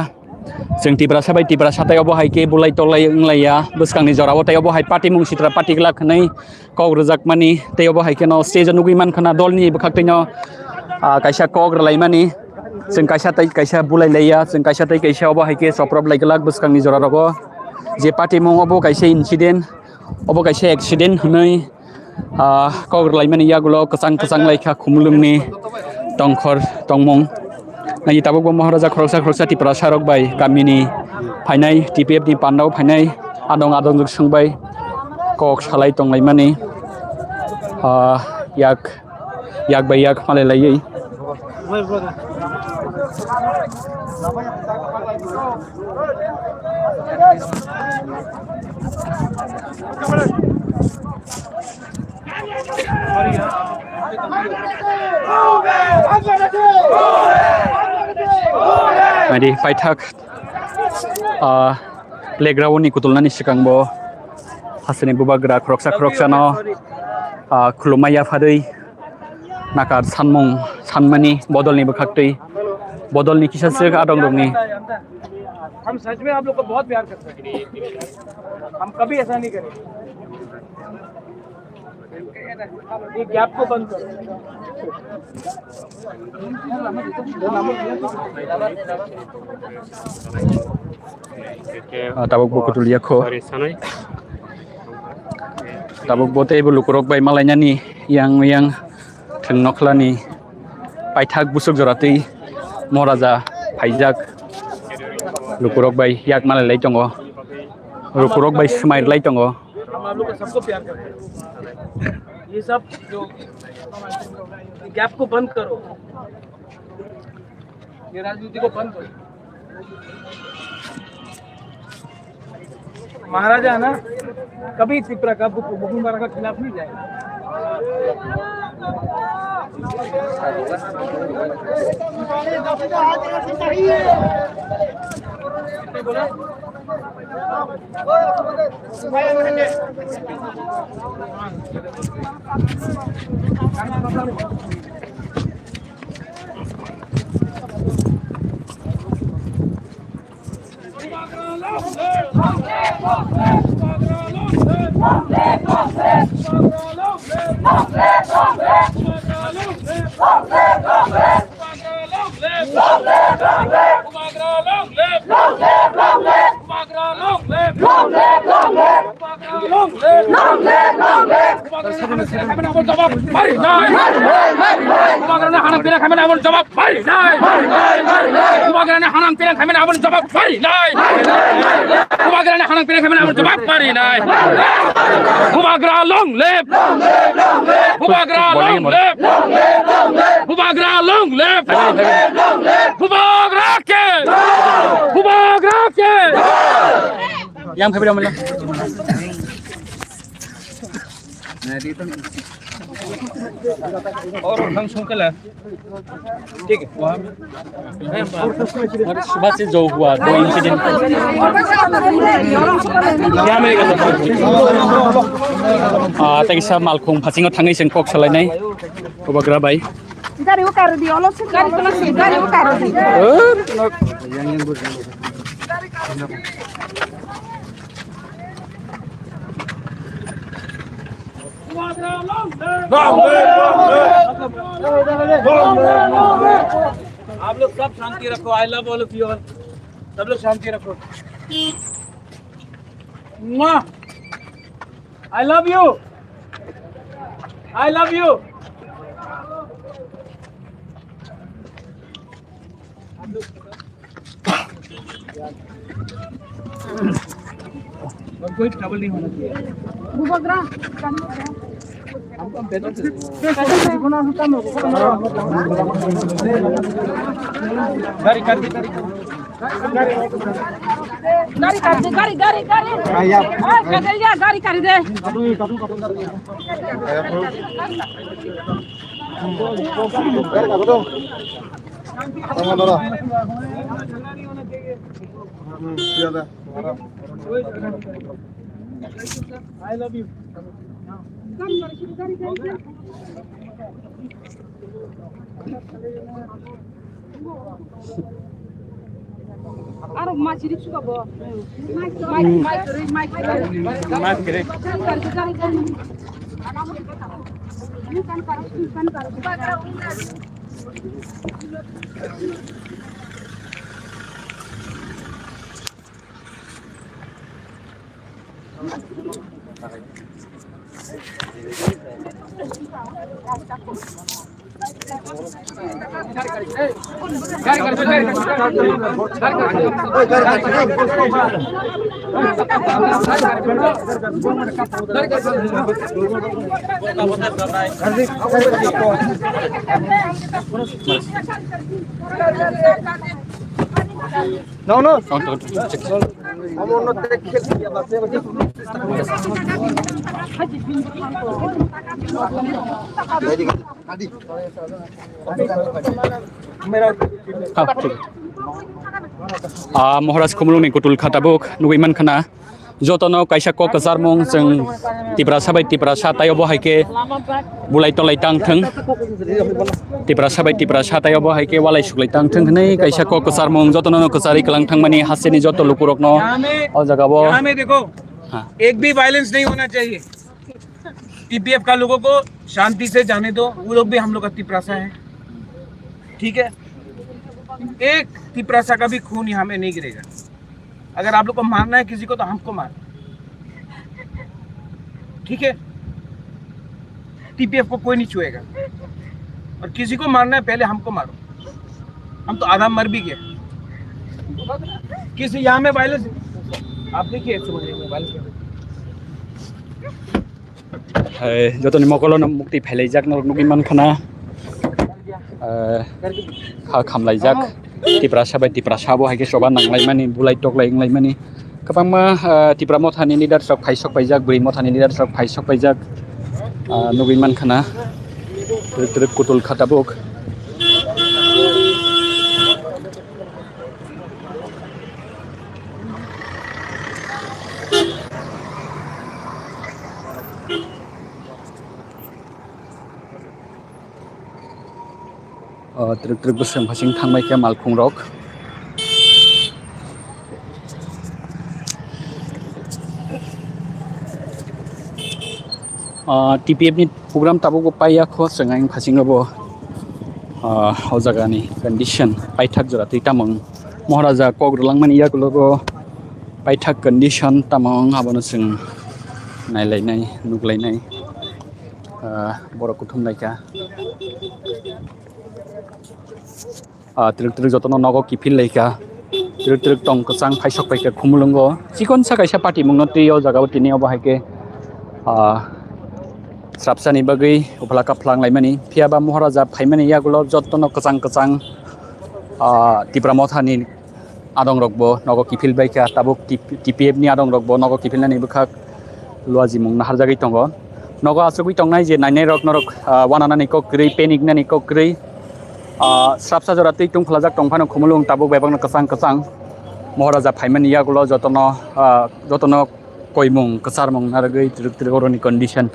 जों तिब्रा साबाय तिब्रा सातायाव बहाय के बुलाय तलाय इंलाया बसखांनि जराव तायाव बहाय party मुं सित्रा party गला खनै कग रजाक मानि तायाव बहाय के न स्टेज नुगै मान खना दलनि बखाक्तैनो कायसा कग रलाय मानि जों कायसा तै कायसा बुलाय लैया जों कायसा तै कायसा बहाय के सप्रब लायगला बसखांनि जराव जे पार्टी मुं अबो कायसा इन्सिडेंट अबो कायसा एक्सिडेंट हनै कग रलाय मानि यागुलो कसां लायखा खुमलुमनि तंखर तंमं नाय ताबो महाराजा खरसा तिप्रा सारक बाय गामिनि फायनाय TPF नि पान्दाव फायनाय आदं जों सोंबाय कक सालाय तंलाय माने याक बाय याक मालाय लायै Mari paithak playground ni kutulnani sikangbo hasini bubagra kroksa no khulumaya phadei nakar sanmung sanmani bodolni bkhaktei bodolni kisasek adong dongni हम सच में आप लोग को बहुत प्यार करते हैं हम कभी ऐसा नहीं करेंगे ये गैप को बंद करो tabuk bukutulia ko tabuk bote ibu lukurok bai malainya ni yang theng noklani paithak busuk jorati moraja phaijak lukurok bai yak malai lai tongo lukurok bai smile lai tongo हम आप लोग को सबको प्यार करते हैं ये सब जो गैप को बंद करो ये राजनीति को बंद करो महाराजा ना कभी त्रिपुरा का मुकुंदरा का खिलाफ नहीं जाएगा yang kami dah mula और हम सुनकर ठीक है सुबह से जो हुआ दो इंसिडेंट क्या मेरे tadi sa malkhung phasingo thangai seng kok salainai obagra bai Gari o carro di olo, gari pela si, gari o carro di. आप लोग सब शांति रखो I love all of you सब लोग शांति रखो आई love you I love you और कोई trouble नहीं होना चाहिए गाड़ी कर दे गाड़ी कर दे I love you Araw masih suka bawa. गाड़ी महाराज खुमलुंनि कुटुल खाताबुक नुगैमान खाना जतनो कायसा को कजारमं जों तिब्रासा बाय तिब्रासा तायाव बहायके बुलाय तलाय तांथों तिब्रासा बाय तिब्रासा तायाव बहायके वालाय सुग्लाय तांथों हनै कायसा को कजारमं जतनो कजारि कलांथां मानि हासेनि जत लुकुरकनो अ जगाबो यहाँ में देखो एक भी वायलेंस नहीं होना चाहिए। टीपीएफ का लोगों को शांति से जाने दो, वो लोग भी हम लोग का तिपरासा है, ठीक है। एक तिपरासा का भी खून यहाँ में नहीं गिरेगा। अगर आप लोग को मारना है किसी को तो हमको मार, ठीक है। टीपीएफ को कोई नहीं छुएगा और किसी को मारना है पहले हमको मारो। हम तो आधा मर भी गए। किसी यहाँ में वायलेंस आप देखिए जतनि मकलन मुक्ति फैलायजाक नुगैमान खाना खामलायजाक तिब्रासा बाय तिब्रासा बहायके सबा नांलायमानि बुलाय टकलायलायमानि गोबांमा तिब्रा मथानि लिडार सब फायसक बायजाक बुरै मथानि लिडार सब फायसक बायजाक नुगैमान खाना त्रिक कुटुल खाताबुक त्रिक त्रिक बोसों फासिं थांबायखे मालफुं रक टीपीएफनि प्रग्राम ताबुको पायाखो जों आं फासिंगबो अ जागानि कन्डिशन पाइथाक जरा तैतामं महाराजा कग्रलांमानि यागलबो पाइथाक कन्डिशन तामं हाबनो जों नायलायनाय नुग्लायनाय बर' कुटुमनायका त्रिक त्रिक जतनो नगो किफिल लायका त्रिक त्रिक टंग कचां फायसक पाइका खुमलुंगो चिकन सा कायसा पार्टी मुंनो त्रियाव जागाव तिनियाव बाहायके स्राबसानि बागै उफला काफ्लां लायमानि फियाबा महाराजा फायमानि यागुलो जतनो कचां कचां तिब्रा मथानि आदं रकबो नगो किफिल बायका ताबुक टीपीएफनि आदं रकबो नगो किफिलनानि बखाक लुआजि मुं नाहारजागै टंगो नगो आसुगै टंनाय जे नायनाय रक नरक वानानानि कक्रै पेनिकनानि कक्रै स्राबसा जरा तै टंफलाजाक टंफानो खुमलुं ताबुक बायबांनो कचां कचां महाराजा फायमानि यागुलो जतनो कयमुं कचारमुं नारगै त्रिक त्रिक अरनि कन्डिशन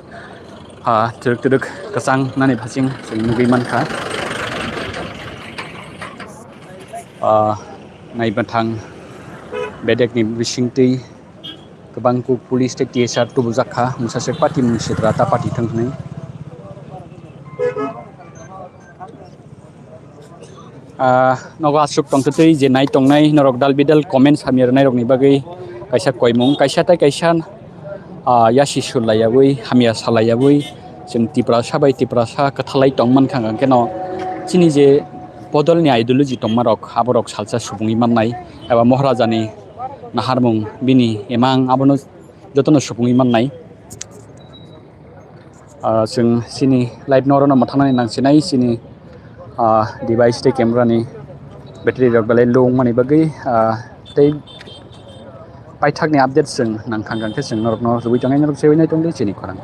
त्रिक त्रिक कचां नानि फासिं जों नुगैमानखा नायबाथां बेदेकनि बिसिंतै गोबांखौ पुलिस टीएसआर तुबुजाखा मुसासे पार्टी मुंसिद्रा ता पार्टी थोंनै नगो आसुक टंतै जे नाय टंनाय नरक दाल बिदाल कमेन्ट सामिरनाय रकनि बागै कायसा कयमुं कायसा ताय कायसा यासि सुलायाबै हामिया सालायाबै जों तिब्रासा बाय तिब्रासा कथालाय टंमान खांगांकेन चिनि जे बदलनि आइडियोलॉजी टंमारक आबरक सालसा सुबुंनि माननाय एबा महाराजानि नाहारमुं बिनि एमां आबनो जतनो सुबुंनि माननाय जों सिनि लाइभ नरनो मथानानै नांसिनाय सिनि डिवाइस ते कैमरानि बेटारि रक बालाय लं मानि बागै तै पाइथाकनि आपडेट जों नांखांगांके जों नरकनो रुबै टंनाय नरक सेवैनाय टंलै चिनि खरां